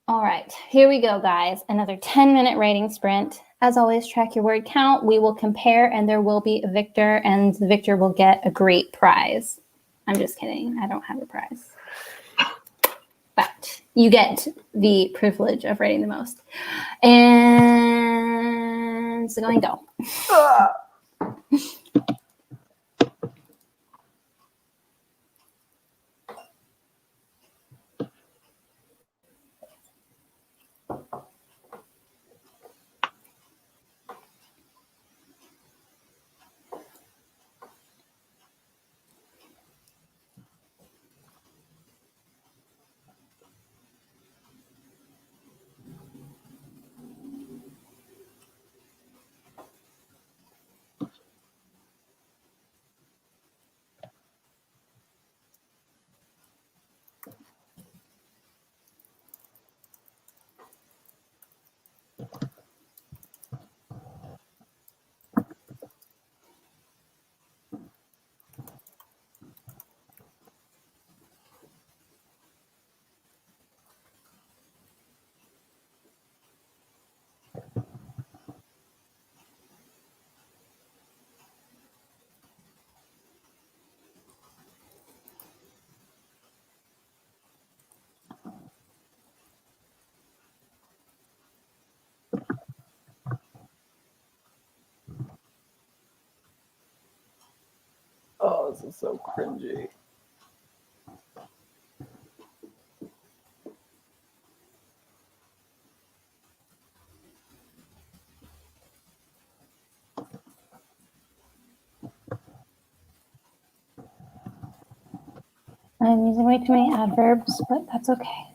[SPEAKER 1] All right, here we go, guys. Another 10-minute writing sprint. As always, track your word count. We will compare, and there will be a victor, and the victor will get a great prize. I'm just kidding. I don't have a prize. But you get the privilege of writing the most. And so going go.
[SPEAKER 3] Oh, this is so cringy.
[SPEAKER 1] I'm using way too many adverbs, but that's okay.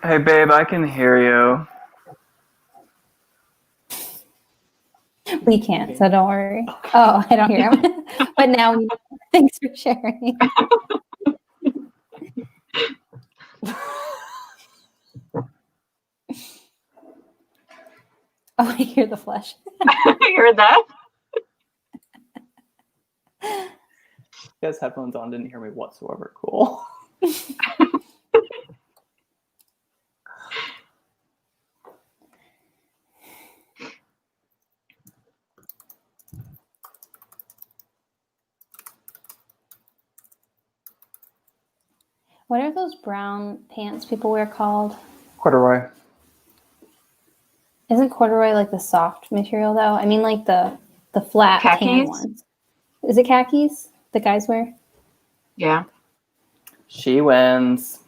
[SPEAKER 3] Hey, babe, I can hear you.
[SPEAKER 1] We can't, so don't worry. Oh, I don't hear him. But now, thanks for sharing. Oh, I hear the flesh.
[SPEAKER 2] You heard that?
[SPEAKER 3] You guys headphones on, didn't hear me whatsoever. Cool.
[SPEAKER 1] What are those brown pants people wear called?
[SPEAKER 3] Corduroy.
[SPEAKER 1] Isn't corduroy like the soft material though? I mean like the flat tan
[SPEAKER 2] Khakis?
[SPEAKER 1] ones. Is it khakis the guys wear?
[SPEAKER 2] Yeah.
[SPEAKER 3] She wins.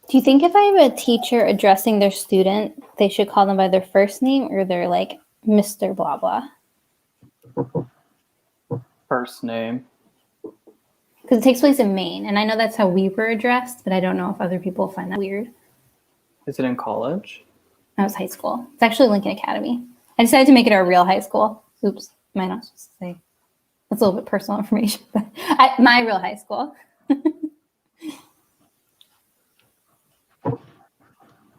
[SPEAKER 1] Do you think if I have a teacher addressing their student, they should call them by their first name or they're like Mr. Blah blah?
[SPEAKER 3] First name.
[SPEAKER 1] Because it takes place in Maine, and I know that's how we were addressed, but I don't know if other people find that weird.
[SPEAKER 3] Is it in college?
[SPEAKER 1] That was high school. It's actually Lincoln Academy. I decided to make it our real high school. Oops, am I not supposed to say? That's a little bit personal information, but my real high school.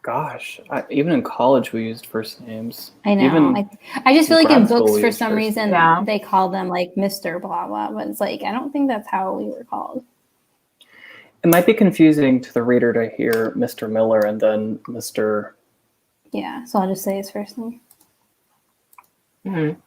[SPEAKER 3] Gosh, even in college we used first names.
[SPEAKER 1] I know.
[SPEAKER 3] Even
[SPEAKER 1] I just feel like in
[SPEAKER 3] grad school
[SPEAKER 1] books
[SPEAKER 3] we
[SPEAKER 1] for
[SPEAKER 3] used
[SPEAKER 1] some
[SPEAKER 3] first
[SPEAKER 1] reason
[SPEAKER 2] Yeah.
[SPEAKER 1] they call them like Mr. Blah blah, but it's like I don't think that's how we were called.
[SPEAKER 3] It might be confusing to the reader to hear Mr. Miller and then Mr.
[SPEAKER 1] Yeah, so I'll just say his first name.
[SPEAKER 2] Mm-hmm.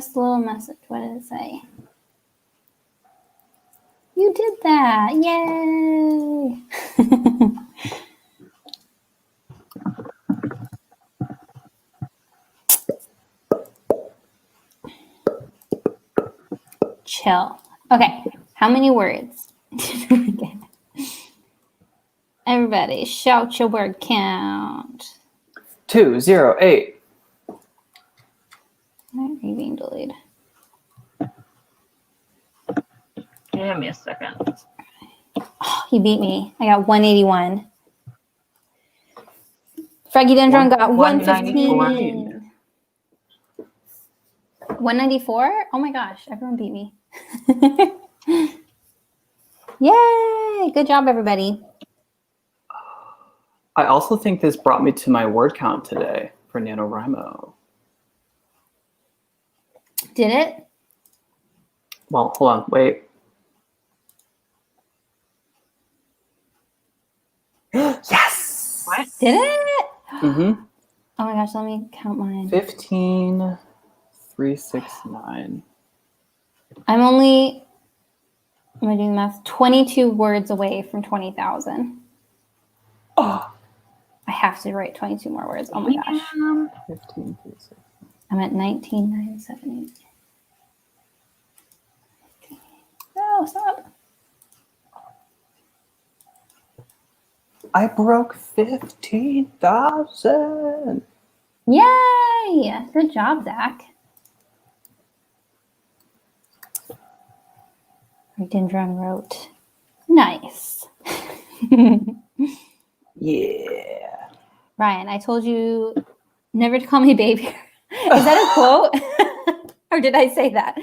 [SPEAKER 1] just a little message. What did it say? You did that. Yay. Chill. Okay. How many words did we get? Everybody, shout your word count.
[SPEAKER 3] 208.
[SPEAKER 1] Why are you being delayed?
[SPEAKER 2] Give me a second.
[SPEAKER 1] Oh, he beat me. I got 181. Froggy Dendron got 115. 194? Oh my gosh, everyone beat me. Yay! Good job, everybody.
[SPEAKER 3] I also think this brought me to my word count today for NaNoWRIMO.
[SPEAKER 1] Did it?
[SPEAKER 3] Well, hold on, wait. Yes!
[SPEAKER 2] What?
[SPEAKER 1] Did it?
[SPEAKER 3] Mm-hmm.
[SPEAKER 1] Oh my gosh, let me count mine.
[SPEAKER 3] 15,369.
[SPEAKER 1] I'm only, am I doing math? 22 words away from 20,000.
[SPEAKER 3] Oh.
[SPEAKER 1] I have to write 22 more words. Oh my gosh.
[SPEAKER 3] 15,369.
[SPEAKER 1] I'm at 19,978. No, stop.
[SPEAKER 3] I broke 15,000.
[SPEAKER 1] Yay! Good job, Zach. Dendron wrote, nice.
[SPEAKER 3] Yeah.
[SPEAKER 1] Ryan, I told you never to call me baby. Is that a quote? Or did I say that?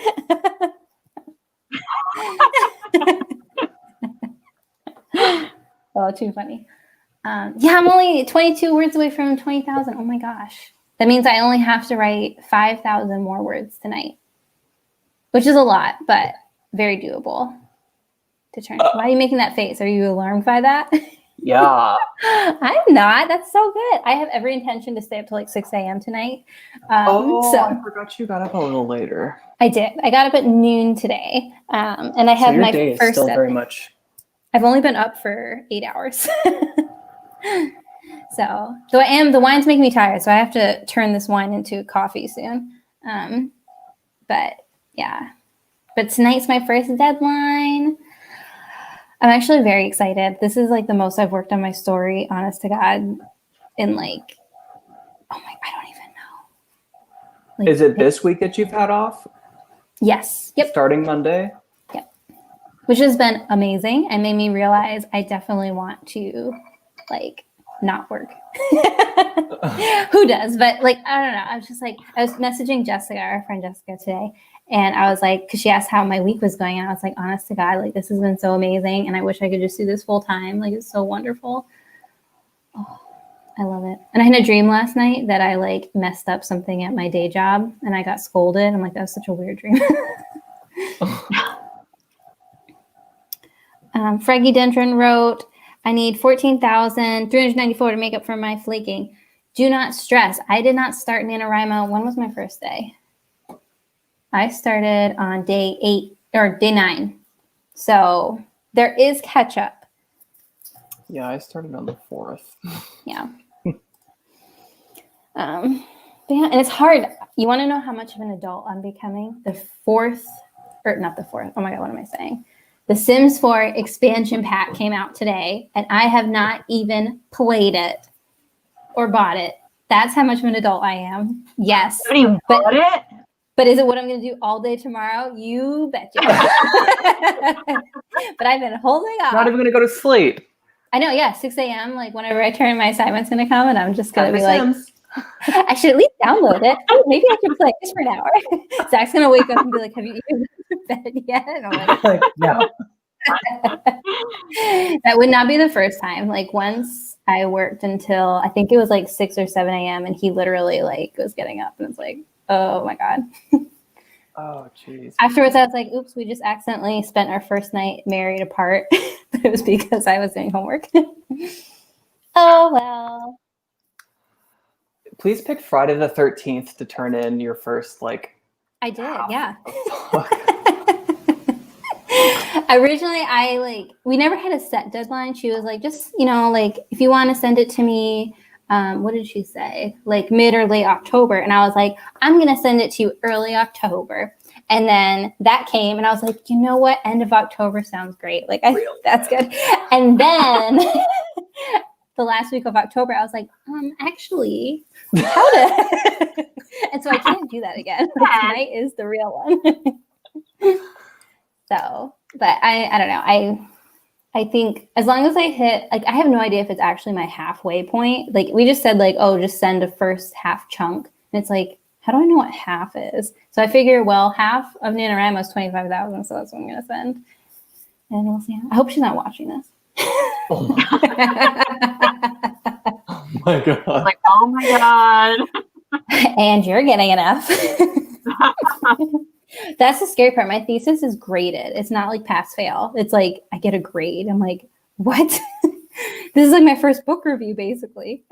[SPEAKER 1] Oh, too funny. Yeah, I'm only 22 words away from 20,000. Oh my gosh. That means I only have to write 5,000 more words tonight, which is a lot, but very doable to turn. Why are you making that face? Are you alarmed by that?
[SPEAKER 3] Yeah.
[SPEAKER 1] I'm not. That's so good. I have every intention to stay up till like 6 a.m. tonight.
[SPEAKER 3] I forgot you got up a little later.
[SPEAKER 1] I did. I got up at noon today, and I have
[SPEAKER 3] your
[SPEAKER 1] my
[SPEAKER 3] day is
[SPEAKER 1] first.
[SPEAKER 3] Still very much.
[SPEAKER 1] I've only been up for 8 hours. So I am. The wine's making me tired, so I have to turn this wine into coffee soon. But yeah. But tonight's my first deadline. I'm actually very excited. This is like the most I've worked on my story, honest to God, in like, oh my, I don't even know. Like,
[SPEAKER 3] is it this week that you've had off?
[SPEAKER 1] Yes. Yep.
[SPEAKER 3] Starting Monday?
[SPEAKER 1] Yep. Which has been amazing and made me realize I definitely want to like not work. Who does? But like, I don't know. I was just like, I was messaging Jessica, our friend Jessica today. And I was like, because she asked how my week was going. And I was like, honest to God, like this has been so amazing. And I wish I could just do this full time. Like it's so wonderful. Oh, I love it. And I had a dream last night that I like messed up something at my day job and I got scolded. I'm like, that was such a weird dream. Froggy Dendron wrote, I need 14,394 to make up for my flaking. Do not stress. I did not start NaNoWRIMO. When was my first day? I started on day 8 or day 9. So there is catch up.
[SPEAKER 3] Yeah, I started on the 4th.
[SPEAKER 1] Yeah. But yeah, and it's hard. You want to know how much of an adult I'm becoming? The 4th, or not the 4th. Oh my God, what am I saying? The Sims 4 expansion pack came out today, and I have not even played it or bought it. That's how much of an adult I am. Yes.
[SPEAKER 2] You haven't even bought it?
[SPEAKER 1] But is it what I'm going to do all day tomorrow? You betcha. But I've been holding off.
[SPEAKER 3] Not even going to go to sleep.
[SPEAKER 1] I know, yeah, 6 a.m. Like whenever I turn, my assignment's going to come, and I'm just going to be
[SPEAKER 3] Sims.
[SPEAKER 1] like, I should at least download it. Oh, maybe I should play this for an hour. Zach's going to wake up and be like, have you even been to bed yet? And I'm like,
[SPEAKER 3] no.
[SPEAKER 1] That would not be the first time. Like once I worked until I think it was like 6 or 7 a.m. and he literally like was getting up and it's like, oh my God.
[SPEAKER 3] Oh, jeez.
[SPEAKER 1] Afterwards, I was like, oops, we just accidentally spent our first night married apart. But it was because I was doing homework. Oh, well.
[SPEAKER 3] Please pick Friday the 13th to turn in your first like
[SPEAKER 1] I did, yeah. Originally, we never had a set deadline. She was like, just, like, if you want to send it to me, what did she say? Like mid or late October. And I was like, I'm going to send it to you early October. And then that came and I was like, you know what? End of October sounds great. Like, that's good. And then the last week of October, I was like, actually, how to? And so I can't do that again. Like, tonight is the real one. So, but I don't know. I think as long as I hit, like, I have no idea if it's actually my halfway point. Like, we just said, like, oh, just send a first half chunk. And it's like, how do I know what half is? So I figure, well, half of NaNoWRIMO is 25,000, so that's what I'm going to send. And we'll see. I hope she's not watching this.
[SPEAKER 3] Oh my god.
[SPEAKER 2] Like, oh my god.
[SPEAKER 1] And you're getting enough. That's the scary part. My thesis is graded. It's not like pass fail. It's like I get a grade. I'm like, what? This is like my first book review, basically.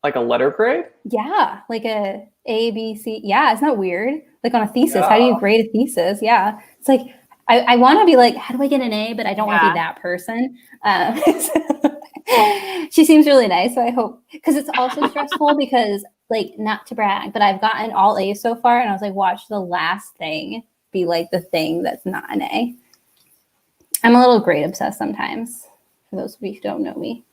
[SPEAKER 3] Like a letter grade?
[SPEAKER 1] Yeah, like a B, C. Yeah, it's not weird. Like on a thesis, how do you grade a thesis? Yeah, it's like I want to be like, how do I get an A? But I don't want to be that person. She seems really nice, so I hope, because it's also stressful because, like, not to brag, but I've gotten all A's so far, and I was like, watch the last thing be like the thing that's not an A. I'm a little grade obsessed sometimes, for those of you who don't know me.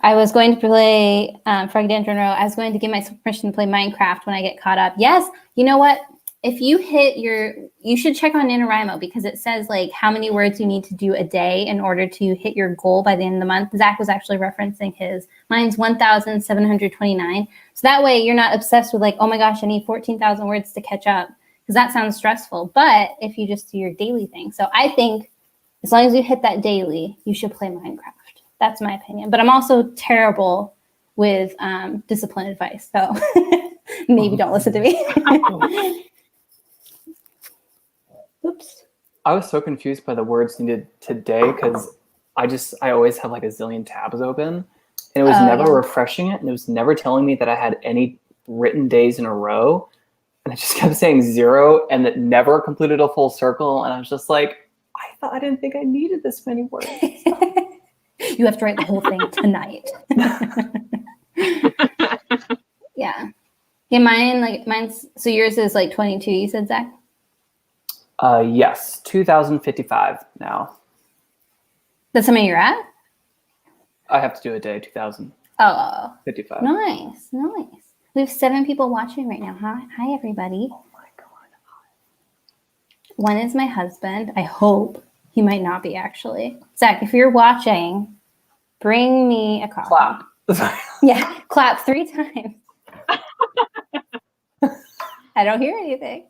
[SPEAKER 1] I was going to play Fragdendron Row. I was going to give myself permission to play Minecraft when I get caught up. Yes, you know what? If you hit you should check on NaNoWRIMO because it says like how many words you need to do a day in order to hit your goal by the end of the month. Zach was actually referencing his. Mine's 1,729. So that way you're not obsessed with like, oh my gosh, I need 14,000 words to catch up, because that sounds stressful. But if you just do your daily thing. So I think as long as you hit that daily, you should play Minecraft. That's my opinion. But I'm also terrible with discipline advice. So maybe don't listen to me. Oops.
[SPEAKER 3] I was so confused by the words needed today because I always have like a zillion tabs open, and it was never refreshing it, and it was never telling me that I had any written days in a row, and it just kept saying 0, and it never completed a full circle, and I was just like, I didn't think I needed this many words.
[SPEAKER 1] You have to write the whole thing tonight. Yeah. Yeah, mine's, so yours is like 22, you said, Zach?
[SPEAKER 3] Yes, 2,055 now.
[SPEAKER 1] That's how many you're at?
[SPEAKER 3] I have to do a day, 2,055.
[SPEAKER 1] Oh, nice. We have 7 people watching right now. Hi, everybody.
[SPEAKER 3] Oh my god.
[SPEAKER 1] One is my husband. I hope. He might not be, actually. Zach, if you're watching, bring me a coffee.
[SPEAKER 3] Clap.
[SPEAKER 1] Yeah, clap 3 times. I don't hear anything.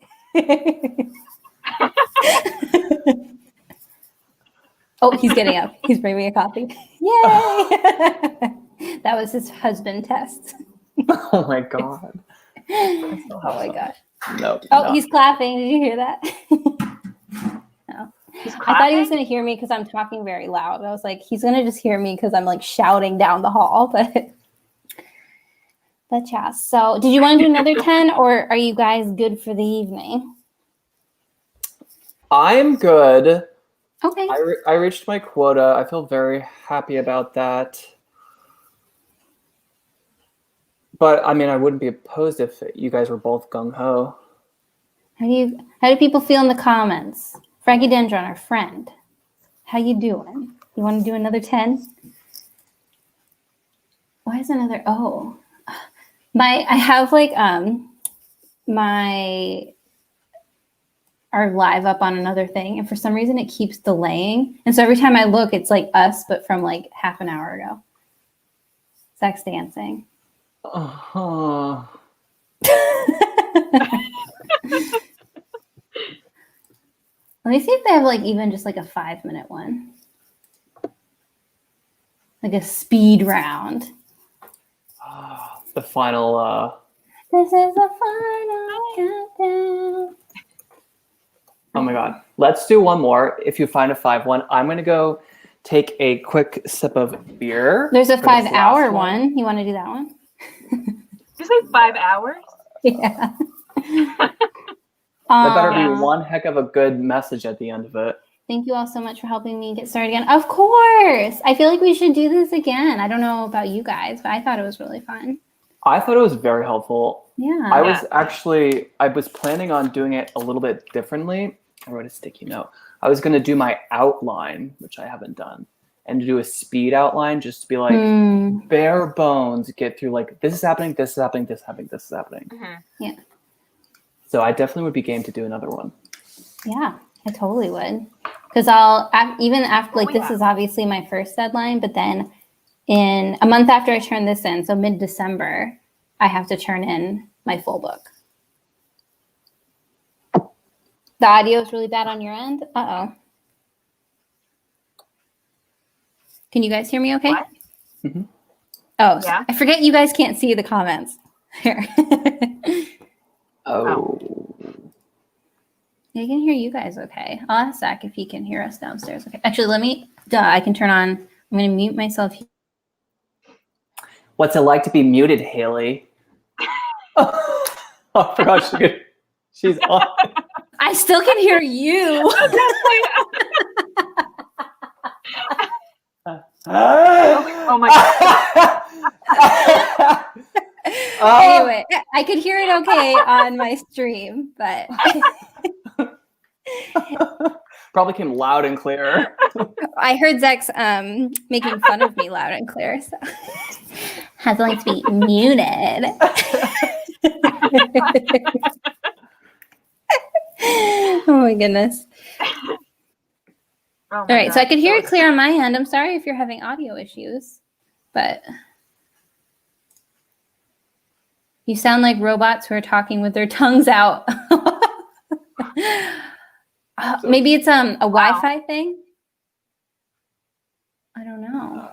[SPEAKER 1] Oh, he's getting up. He's bringing me a coffee. Yay! That was his husband test.
[SPEAKER 3] Oh my god.
[SPEAKER 1] Oh my gosh.
[SPEAKER 3] No.
[SPEAKER 1] Oh, he's clapping. Did you hear that? No. I thought he was going to hear me because I'm talking very loud. I was like, he's going to just hear me because I'm like shouting down the hall. But yeah. So did you want to do another 10 or are you guys good for the evening?
[SPEAKER 3] I'm good.
[SPEAKER 1] Okay.
[SPEAKER 3] I reached my quota. I feel very happy about that. But I mean, I wouldn't be opposed if you guys were both gung-ho.
[SPEAKER 1] How do people feel in the comments? Fragdendron, our friend. How you doing? You want to do another 10? Why is another? Oh, I have like our live up on another thing, and for some reason it keeps delaying. And so every time I look, it's like us, but from like half an hour ago. Zach's dancing.
[SPEAKER 3] Uh-huh.
[SPEAKER 1] Let me see if they have like even just like a 5-minute one. Like a speed round.
[SPEAKER 3] The final
[SPEAKER 1] This is the final countdown.
[SPEAKER 3] Oh my god. Let's do one more. If you find a 5-1, I'm gonna go take a quick sip of beer.
[SPEAKER 1] There's a 5-hour one. You want to do that one?
[SPEAKER 2] Did you say 5 hours?
[SPEAKER 1] Yeah.
[SPEAKER 3] That better be
[SPEAKER 2] Yes.
[SPEAKER 3] one heck of a good message at the end of it.
[SPEAKER 1] Thank you all so much for helping me get started again. Of course. I feel like we should do this again. I don't know about you guys, but I thought it was really fun.
[SPEAKER 3] I thought it was very helpful.
[SPEAKER 1] Yeah.
[SPEAKER 3] I was planning on doing it a little bit differently. I wrote a sticky note. I was going to do my outline, which I haven't done, and do a speed outline just to be like bare bones, get through like this is happening, this is happening, this is happening, this is happening.
[SPEAKER 2] Mm-hmm.
[SPEAKER 1] Yeah.
[SPEAKER 3] So I definitely would be game to do another one.
[SPEAKER 1] Yeah, I totally would. Because even after, this is obviously my first deadline, but then in a month after I turn this in, so mid-December, I have to turn in my full book. The audio is really bad on your end? Uh-oh. Can you guys hear me okay?
[SPEAKER 2] What?
[SPEAKER 3] Mm-hmm.
[SPEAKER 1] Oh,
[SPEAKER 2] yeah.
[SPEAKER 1] I forget you guys can't see the comments. Here.
[SPEAKER 3] Oh.
[SPEAKER 1] I can hear you guys okay. I'll ask Zach if he can hear us downstairs. Okay. Actually, I can turn on, I'm going to mute myself.
[SPEAKER 3] What's it like to be muted, Haley? Oh, I forgot she's on.
[SPEAKER 1] I still can hear you.
[SPEAKER 2] Oh my God.
[SPEAKER 1] Anyway, I could hear it okay on my stream, but
[SPEAKER 3] probably came loud and clear.
[SPEAKER 1] I heard Zach's making fun of me loud and clear. So how's it like to be muted? Oh my goodness.
[SPEAKER 2] Oh
[SPEAKER 1] All right,
[SPEAKER 2] God.
[SPEAKER 1] so I could hear it clear on my end. I'm sorry if you're having audio issues, but you sound like robots who are talking with their tongues out. Maybe it's a Wi-Fi thing. I don't know.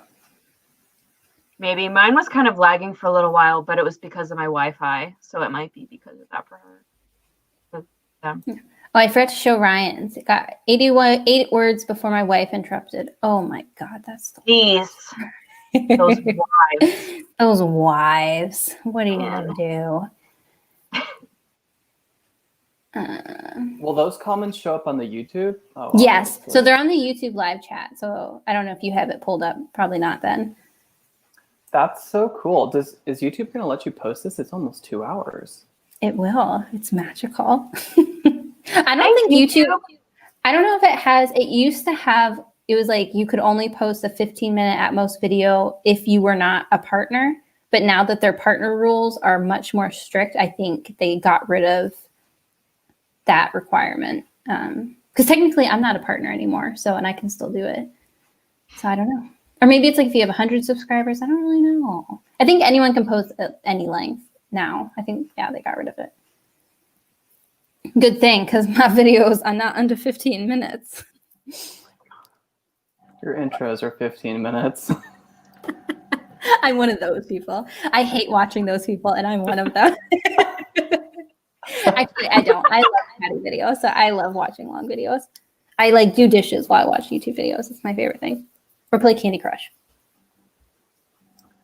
[SPEAKER 2] Maybe mine was kind of lagging for a little while, but it was because of my Wi-Fi, so it might be because of that for her. For them.
[SPEAKER 1] Oh, I forgot to show Ryan's. It got 8 words before my wife interrupted. Oh my God, that's
[SPEAKER 2] These those wives.
[SPEAKER 1] Those wives. What are you gonna do?
[SPEAKER 3] Will those comments show up on the YouTube? Oh,
[SPEAKER 1] yes.
[SPEAKER 3] obviously.
[SPEAKER 1] So they're on the YouTube live chat. So I don't know if you have it pulled up. Probably not then.
[SPEAKER 3] That's so cool. Is YouTube going to let you post this? It's almost 2 hours.
[SPEAKER 1] It will. It's magical. I don't think YouTube. I don't know if it has. It used to have. It was like you could only post a 15-minute at most video if you were not a partner. But now that their partner rules are much more strict, I think they got rid of that requirement. Because technically I'm not a partner anymore. And I can still do it. So I don't know. Or maybe it's like if you have 100 subscribers. I don't really know. I think anyone can post at any length now. I think, yeah, they got rid of it. Good thing, because my videos are not under 15 minutes.
[SPEAKER 3] Your intros are 15 minutes.
[SPEAKER 1] I'm one of those people. I hate watching those people, and I'm one of them. Actually, I don't. I love chatty videos, so I love watching long videos. I like do dishes while I watch YouTube videos. It's my favorite thing. Or play Candy Crush.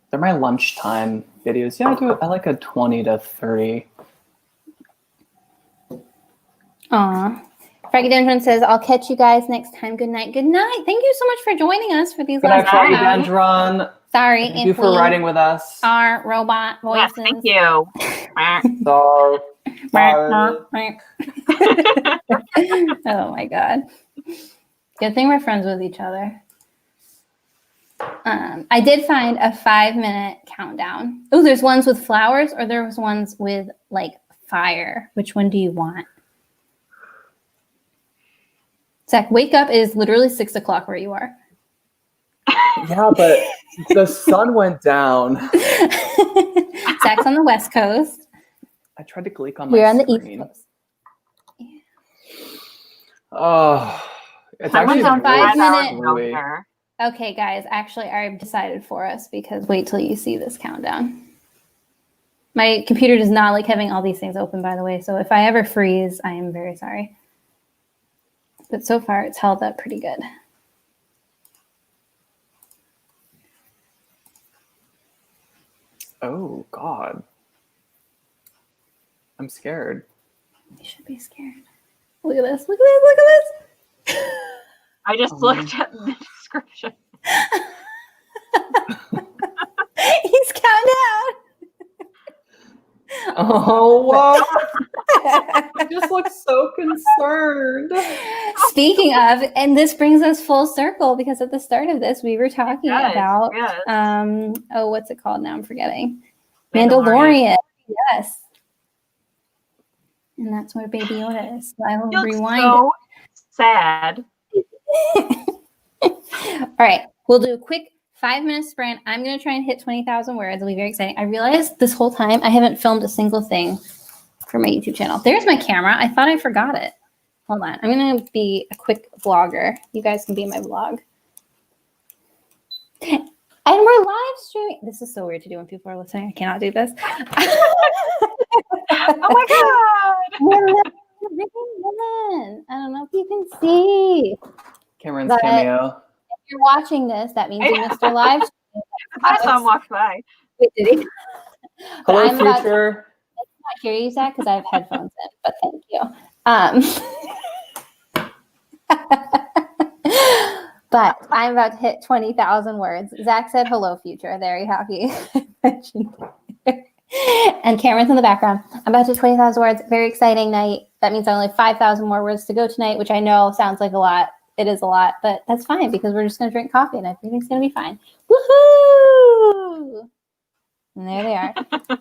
[SPEAKER 3] They're my lunchtime videos. Yeah, I like a 20 to 30.
[SPEAKER 1] Aw. Fraggy Dendron says, I'll catch you guys next time. Good night. Good night. Thank you so much for joining us for these
[SPEAKER 3] Good night,
[SPEAKER 1] last
[SPEAKER 3] Froggy
[SPEAKER 1] hours.
[SPEAKER 3] Dendron.
[SPEAKER 1] Sorry.
[SPEAKER 3] Thank you for riding with us.
[SPEAKER 1] Our robot voices.
[SPEAKER 2] Yes, thank you.
[SPEAKER 3] Sorry.
[SPEAKER 1] Oh my God. Good thing we're friends with each other. I did find a 5-minute countdown. Oh, there's ones with flowers or there's ones with like fire. Which one do you want? Zach, wake up. It is literally 6 o'clock where you are.
[SPEAKER 3] Yeah, but the sun went down.
[SPEAKER 1] Zach's on the West Coast.
[SPEAKER 3] I tried to click on my
[SPEAKER 1] We're on the
[SPEAKER 3] screen.
[SPEAKER 1] East Coast. Yeah.
[SPEAKER 3] Oh, it's
[SPEAKER 2] I went
[SPEAKER 3] actually
[SPEAKER 2] down
[SPEAKER 3] really
[SPEAKER 1] 5 minutes.
[SPEAKER 3] screwy.
[SPEAKER 1] Okay, guys, actually, I've decided for us because wait till you see this countdown. My computer does not like having all these things open, by the way. So if I ever freeze, I am very sorry. But so far, it's held up pretty good.
[SPEAKER 3] Oh, God. I'm scared.
[SPEAKER 1] You should be scared. Look at this. Look at this. Look at this.
[SPEAKER 2] I just looked at the description.
[SPEAKER 1] He's counting down.
[SPEAKER 3] Oh, wow. I just look so concerned.
[SPEAKER 1] Speaking of, and this brings us full circle because at the start of this, we were talking about, what's it called now? I'm forgetting. Mandalorian. Yes. And that's where Baby Yoda is. So I will rewind
[SPEAKER 2] so sad.
[SPEAKER 1] All right. We'll do a quick 5-minute sprint. I'm going to try and hit 20,000 words. It'll be very exciting. I realized this whole time I haven't filmed a single thing for my YouTube channel. There's my camera. I thought I forgot it. Hold on. I'm going to be a quick vlogger. You guys can be my vlog. And we're live streaming. This is so weird to do when people are listening. I cannot do this.
[SPEAKER 2] Oh my God.
[SPEAKER 1] I don't know if you can see.
[SPEAKER 3] Cameron's cameo.
[SPEAKER 1] If you're watching this, that means you missed our live stream.
[SPEAKER 2] I saw him walk by.
[SPEAKER 1] Wait, did he?
[SPEAKER 3] Hello, future.
[SPEAKER 1] I cannot hear you, Zach, because I have headphones in, but thank you. But I'm about to hit 20,000 words. Zach said, hello, future. Very happy. And Cameron's in the background. I'm about to 20,000 words. Very exciting night. That means I only have 5,000 more words to go tonight, which I know sounds like a lot. It is a lot, but that's fine because we're just going to drink coffee and everything's going to be fine. Woohoo! And there they are.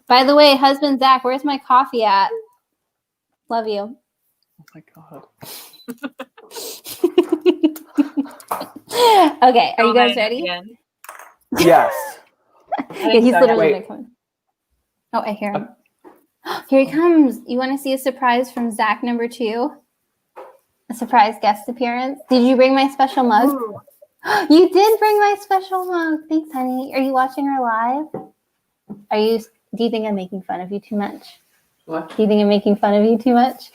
[SPEAKER 1] By the way, husband Zach, where's my coffee at? Love you.
[SPEAKER 3] Oh my God.
[SPEAKER 1] Okay, are you guys ready?
[SPEAKER 3] Yes.
[SPEAKER 1] Yeah, he's literally going to come in. Oh, I hear him. Here he comes. You want to see a surprise from Zach number 2? A surprise guest appearance. Did you bring my special mug?
[SPEAKER 2] Ooh.
[SPEAKER 1] You did bring my special mug. Thanks, honey. Are you watching her live? Do you think I'm making fun of you too much?
[SPEAKER 3] What?
[SPEAKER 1] Do you think I'm making fun of you too much?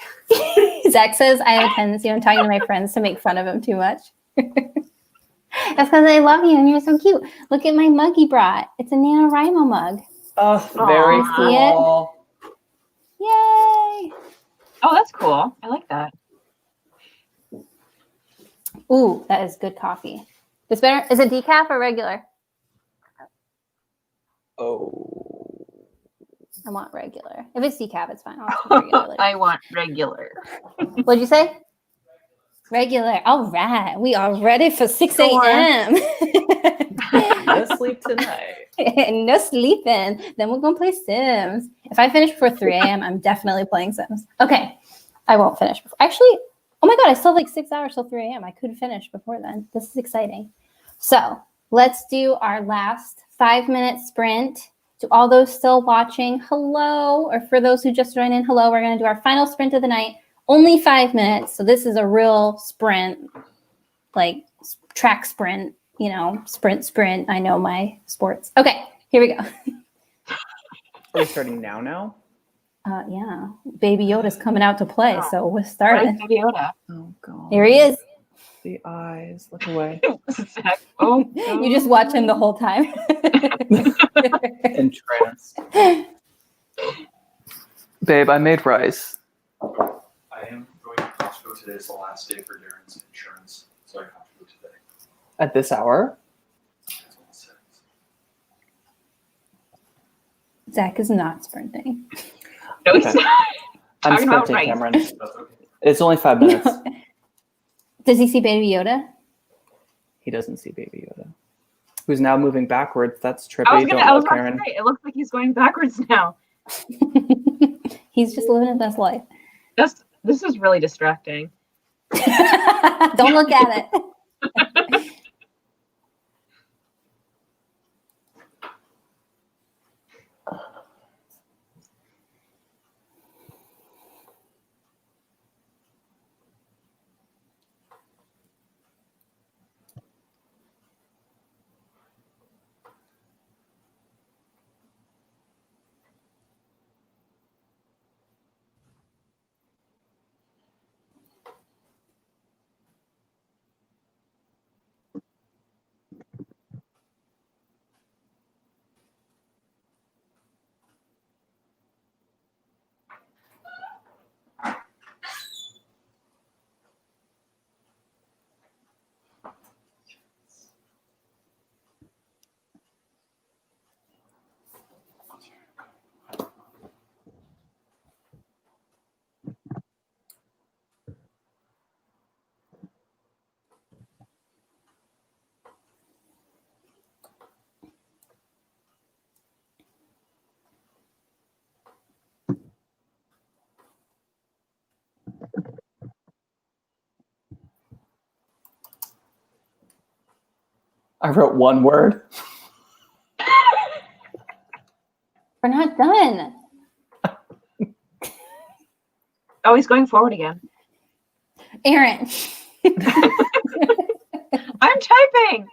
[SPEAKER 1] Zach says I have a tendency when talking to my friends to make fun of him too much. That's because I love you and you're so cute. Look at my mug he brought. It's a NaNoWRIMO mug.
[SPEAKER 3] Oh, very cool.
[SPEAKER 1] Yay!
[SPEAKER 2] Oh, that's cool. I like that.
[SPEAKER 1] Ooh, that is good coffee. It's better. Is it decaf or regular?
[SPEAKER 3] Oh.
[SPEAKER 1] I want regular. If it's decaf, it's fine. I'll have regular later.
[SPEAKER 2] I want regular.
[SPEAKER 1] What'd you say? Regular. All right. We are ready for 6 a.m.
[SPEAKER 3] No sleep tonight.
[SPEAKER 1] No sleeping. Then we're going to play Sims. If I finish before 3 a.m., I'm definitely playing Sims. Okay. I won't finish before. Actually, oh my God, I still have like 6 hours till 3 a.m. I could finish before then. This is exciting. So let's do our last 5-minute sprint. To all those still watching, hello. Or for those who just joined in, hello. We're going to do our final sprint of the night. Only 5 minutes. So this is a real sprint, like track sprint, you know, sprint. I know my sports. Okay, here we go.
[SPEAKER 3] Are we starting now?
[SPEAKER 1] Yeah. Baby Yoda's coming out to play, so we're starting.
[SPEAKER 2] Baby Yoda.
[SPEAKER 3] Oh, God.
[SPEAKER 1] Here he is.
[SPEAKER 3] The eyes. Look away.
[SPEAKER 2] Oh,
[SPEAKER 1] You just watch him the whole time.
[SPEAKER 3] Entranced. Babe, I made rice.
[SPEAKER 4] I am going to Costco today. It's the last day for Darren's insurance, so I have to go today.
[SPEAKER 3] At this hour?
[SPEAKER 4] That's what it says.
[SPEAKER 1] Zach is not sprinting.
[SPEAKER 2] No, he's
[SPEAKER 3] Okay.
[SPEAKER 2] not.
[SPEAKER 3] I'm
[SPEAKER 2] Talking about
[SPEAKER 3] sprinting,
[SPEAKER 2] rice.
[SPEAKER 3] Cameron.
[SPEAKER 4] That's okay.
[SPEAKER 3] It's only 5 minutes.
[SPEAKER 1] Does he see Baby Yoda?
[SPEAKER 3] He doesn't see Baby Yoda. Who's now moving backwards. That's trippy.
[SPEAKER 2] I was
[SPEAKER 3] Don't
[SPEAKER 2] about
[SPEAKER 3] look,
[SPEAKER 2] to
[SPEAKER 3] Karen.
[SPEAKER 2] say, it looks like he's going backwards now.
[SPEAKER 1] He's just living his best life.
[SPEAKER 2] This is really distracting.
[SPEAKER 1] Don't look at it.
[SPEAKER 3] I wrote one word.
[SPEAKER 1] We're not done.
[SPEAKER 2] Oh, he's going forward again.
[SPEAKER 1] Erin.
[SPEAKER 2] I'm typing.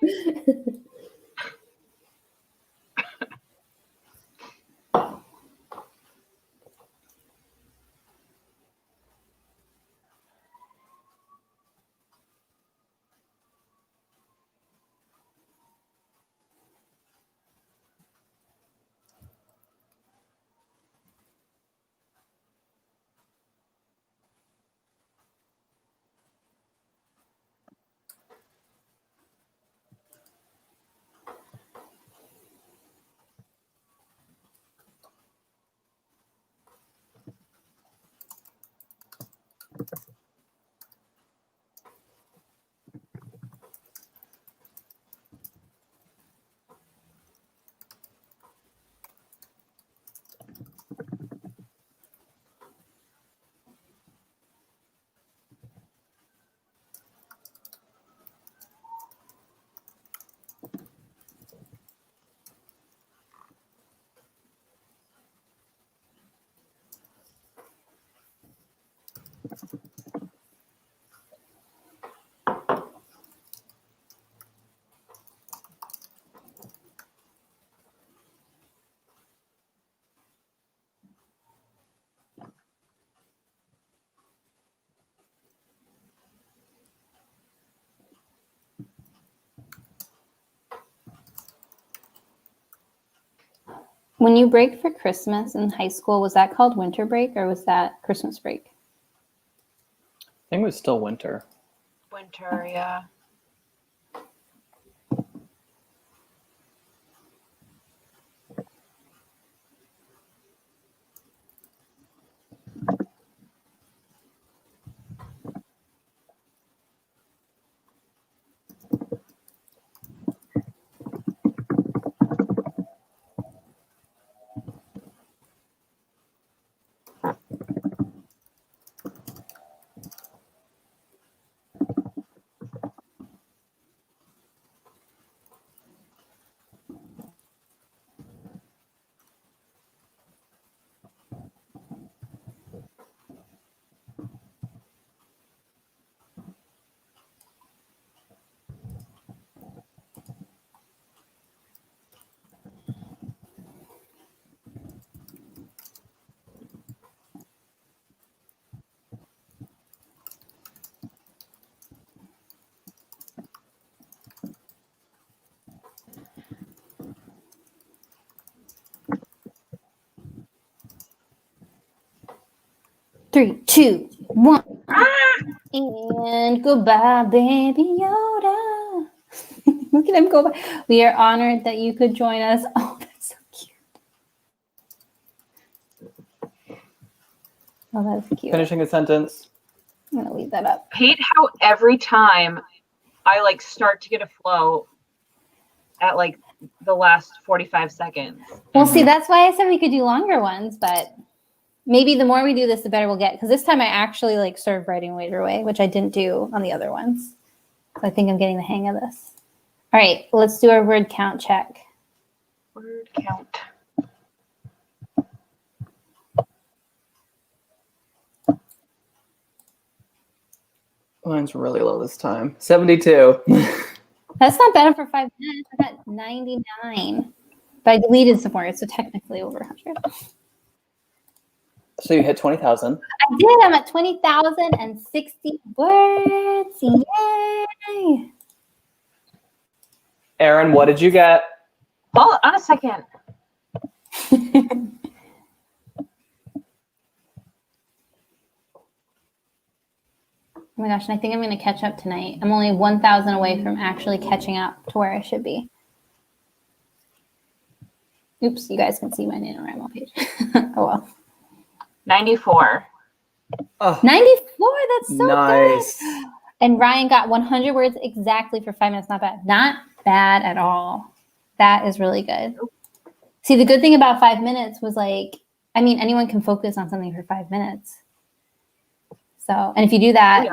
[SPEAKER 1] When you break for Christmas in high school, was that called winter break or was that Christmas break?
[SPEAKER 3] I think it was still winter.
[SPEAKER 2] Winter, yeah.
[SPEAKER 1] Three, two, one. And goodbye, baby Yoda. Look at him go by. We are honored that you could join us. Oh, that's so cute. Oh, that's cute.
[SPEAKER 3] Finishing a sentence.
[SPEAKER 1] I'm going to leave that up.
[SPEAKER 2] Hate how every time I like start to get a flow at like the last 45 seconds.
[SPEAKER 1] Well, see, that's why I said we could do longer ones, but maybe the more we do this, the better we'll get. Because this time I actually like started writing right away, which I didn't do on the other ones. So I think I'm getting the hang of this. All right, let's do our word count check.
[SPEAKER 2] Word count.
[SPEAKER 3] Mine's really low this time. 72.
[SPEAKER 1] That's not bad for 5 minutes. I got 99. But I deleted some words, so technically over 100.
[SPEAKER 3] So you hit 20,000.
[SPEAKER 1] I did. I'm at 20,060 words. Yay!
[SPEAKER 3] Erin, what did you get?
[SPEAKER 2] Hold on a second.
[SPEAKER 1] Oh my gosh, and I think I'm going to catch up tonight. I'm only 1,000 away from actually catching up to where I should be. Oops, you guys can see my NaNoWRIMO page. Oh well.
[SPEAKER 2] 94.
[SPEAKER 3] Oh,
[SPEAKER 1] 94, that's so
[SPEAKER 3] nice.
[SPEAKER 1] good. And Ryan got 100 words exactly for 5 minutes. Not bad. Not bad at all. That is really good. See, the good thing about 5 minutes was like, I mean, anyone can focus on something for 5 minutes. So, and if you do that,
[SPEAKER 2] Oh, yeah.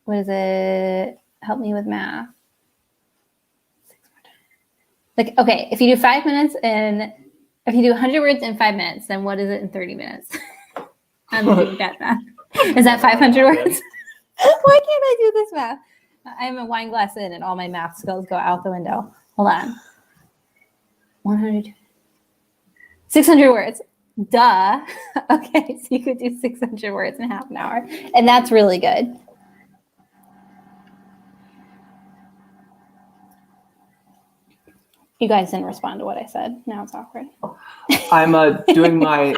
[SPEAKER 1] what is it? Help me with math. Like, okay, if you do 5 minutes and if you do 100 words in 5 minutes, then what is it in 30 minutes? I'm doing that math. Is that 500 words? Why can't I do this math? I'm a wine glass in and all my math skills go out the window. Hold on. 100. 600 words. Duh. Okay, so you could do 600 words in half an hour. And that's really good. You guys didn't respond to what I said. Now it's awkward.
[SPEAKER 3] I'm doing my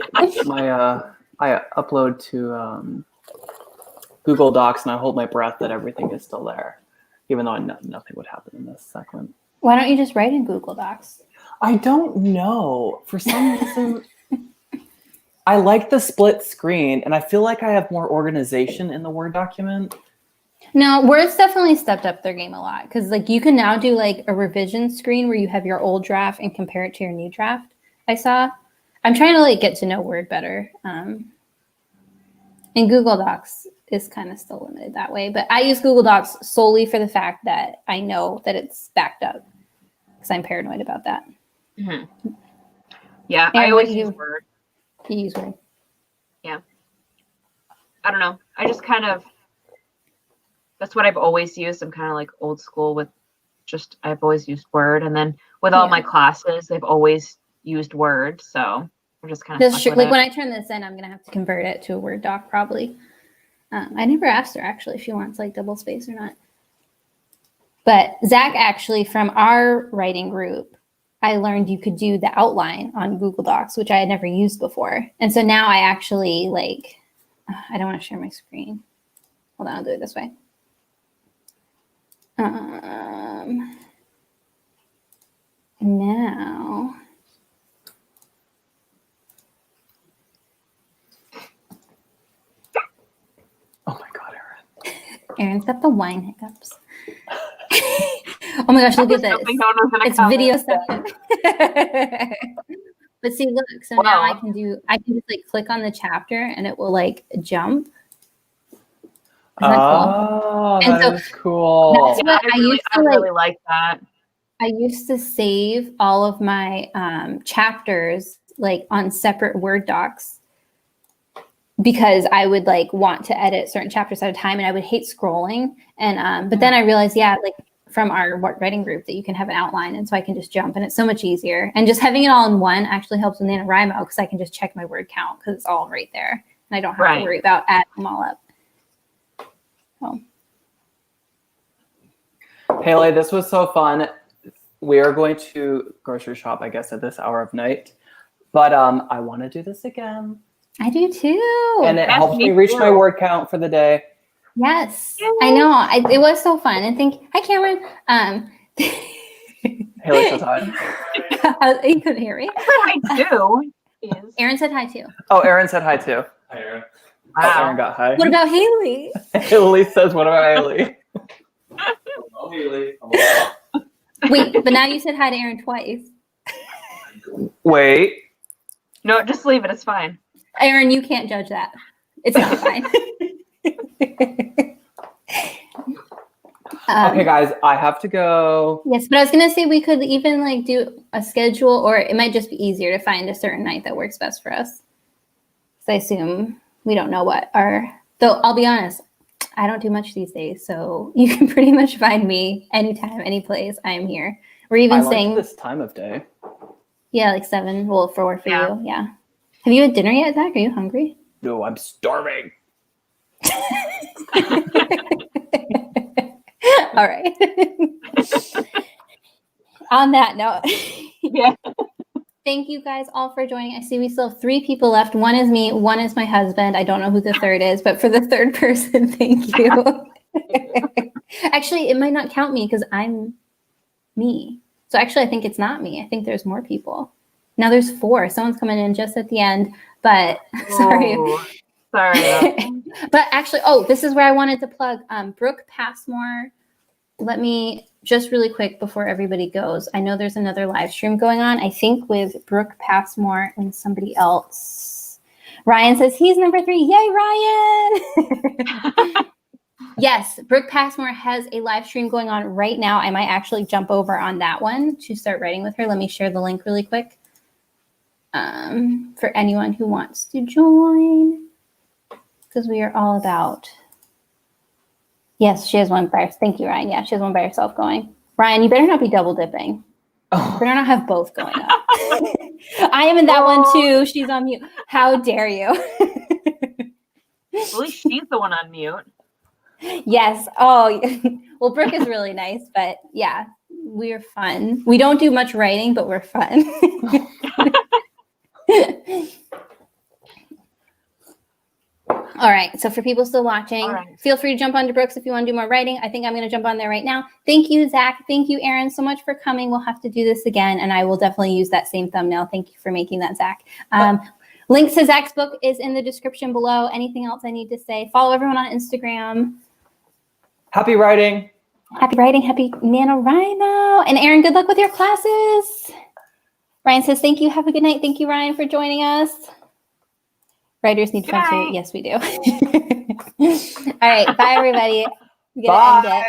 [SPEAKER 3] I upload to Google Docs and I hold my breath that everything is still there, even though nothing would happen in this segment.
[SPEAKER 1] Why don't you just write in Google Docs?
[SPEAKER 3] I don't know. For some reason, I like the split screen, and I feel like I have more organization in the Word document.
[SPEAKER 1] No, Word's definitely stepped up their game a lot because like you can now do like a revision screen where you have your old draft and compare it to your new draft. I saw. I'm trying to like get to know Word better. And Google Docs is kind of still limited that way, but I use Google Docs solely for the fact that I know that it's backed up because I'm paranoid about that.
[SPEAKER 2] Mm-hmm. Yeah,
[SPEAKER 1] Erin,
[SPEAKER 2] I always
[SPEAKER 1] what
[SPEAKER 2] use Word.
[SPEAKER 1] You use Word.
[SPEAKER 2] Yeah. I don't know. I just kind of, that's what I've always used. I'm kind of like old school with just, I've always used Word. And then with all my classes, they've always used Word. So I'm just kind of
[SPEAKER 1] like when I turn this in, I'm going to have to convert it to a Word doc probably. I never asked her actually if she wants like double space or not. But Zach actually from our writing group, I learned you could do the outline on Google Docs, which I had never used before. And so now I actually like, I don't want to share my screen. Hold on, I'll do it this way. Now.
[SPEAKER 3] Oh my God, Erin.
[SPEAKER 1] Erin's got the wine hiccups. Oh my gosh, look at this. It's video stuff. But see, look, so now I can just like click on the chapter and it will like jump.
[SPEAKER 3] Oh, that is cool.
[SPEAKER 1] That's what I
[SPEAKER 2] really like that.
[SPEAKER 1] I used to save all of my chapters like on separate Word docs because I would like want to edit certain chapters at a time and I would hate scrolling. And but then I realized, like from our writing group that you can have an outline and so I can just jump and it's so much easier. And just having it all in one actually helps with NaNoWRIMO because I can just check my word count because it's all right there. And I don't have to worry about adding them all up. So.
[SPEAKER 3] Haley, this was so fun. We are going to grocery shop, I guess, at this hour of night. But I want to do this again.
[SPEAKER 1] I do too.
[SPEAKER 3] And it helps me reach my word count for the day.
[SPEAKER 1] Yes, I know. It was so fun. And hi, Cameron.
[SPEAKER 3] Haley says hi.
[SPEAKER 1] You couldn't hear me.
[SPEAKER 2] I do.
[SPEAKER 1] Erin said hi too.
[SPEAKER 3] Oh, Erin said hi too.
[SPEAKER 4] Hi, Erin.
[SPEAKER 3] Wow. Oh, Erin got hi.
[SPEAKER 1] What about Haley?
[SPEAKER 3] Haley says, what about Haley?
[SPEAKER 4] Oh, Haley.
[SPEAKER 1] Wait, but now you said hi to Erin twice.
[SPEAKER 3] Wait.
[SPEAKER 2] No, just leave it. It's fine.
[SPEAKER 1] Erin, you can't judge that. It's not fine.
[SPEAKER 3] Okay, guys, I have to go.
[SPEAKER 1] Yes, but I was going to say we could even like do a schedule or it might just be easier to find a certain night that works best for us. So I assume we don't know what though I'll be honest, I don't do much these days. So you can pretty much find me anytime, any place. I am here. We're even saying
[SPEAKER 3] this time of day.
[SPEAKER 1] Yeah, like 7. Well, 4 for you. Yeah. Have you had dinner yet, Zach? Are you hungry?
[SPEAKER 3] No, I'm starving.
[SPEAKER 1] All right. On that note, thank you guys all for joining. I see we still have 3 people left. One is me, one is my husband. I don't know who the third is, but for the third person, thank you. Actually, it might not count me because I'm me. So actually, I think it's not me. I think there's more people. Now there's 4. Someone's coming in just at the end, but sorry. But actually, this is where I wanted to plug Brooke Passmore. Let me just really quick before everybody goes. I know there's another live stream going on, I think with Brooke Passmore and somebody else. Ryan says he's number 3. Yay, Ryan. Yes, Brooke Passmore has a live stream going on right now. I might actually jump over on that one to start writing with her. Let me share the link really quick for anyone who wants to join, because we are all about. Yes, she has one by herself. Thank you, Ryan. Yeah, she has one by herself going. Ryan, you better not be double dipping. You better not have both going up. I am in that one too. She's on mute. How dare you?
[SPEAKER 2] At least she's the one on mute.
[SPEAKER 1] Yes. Oh, well, Brooke is really nice, but yeah, we're fun. We don't do much writing, but we're fun. All right. So for people still watching, feel free to jump onto Brooks if you want to do more writing. I think I'm going to jump on there right now. Thank you, Zach. Thank you, Erin, so much for coming. We'll have to do this again, and I will definitely use that same thumbnail. Thank you for making that, Zach. Links to Zach's book is in the description below. Anything else I need to say? Follow everyone on Instagram.
[SPEAKER 3] Happy writing.
[SPEAKER 1] Happy writing. Happy NaNoWRIMO. And Erin, good luck with your classes. Ryan says, thank you. Have a good night. Thank you, Ryan, for joining us. Writers need fun too. Yes, we do. All right. Bye, everybody.
[SPEAKER 3] Bye.
[SPEAKER 1] End it.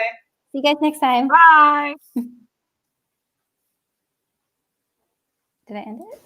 [SPEAKER 1] See you guys next time.
[SPEAKER 2] Bye.
[SPEAKER 1] Did I end it?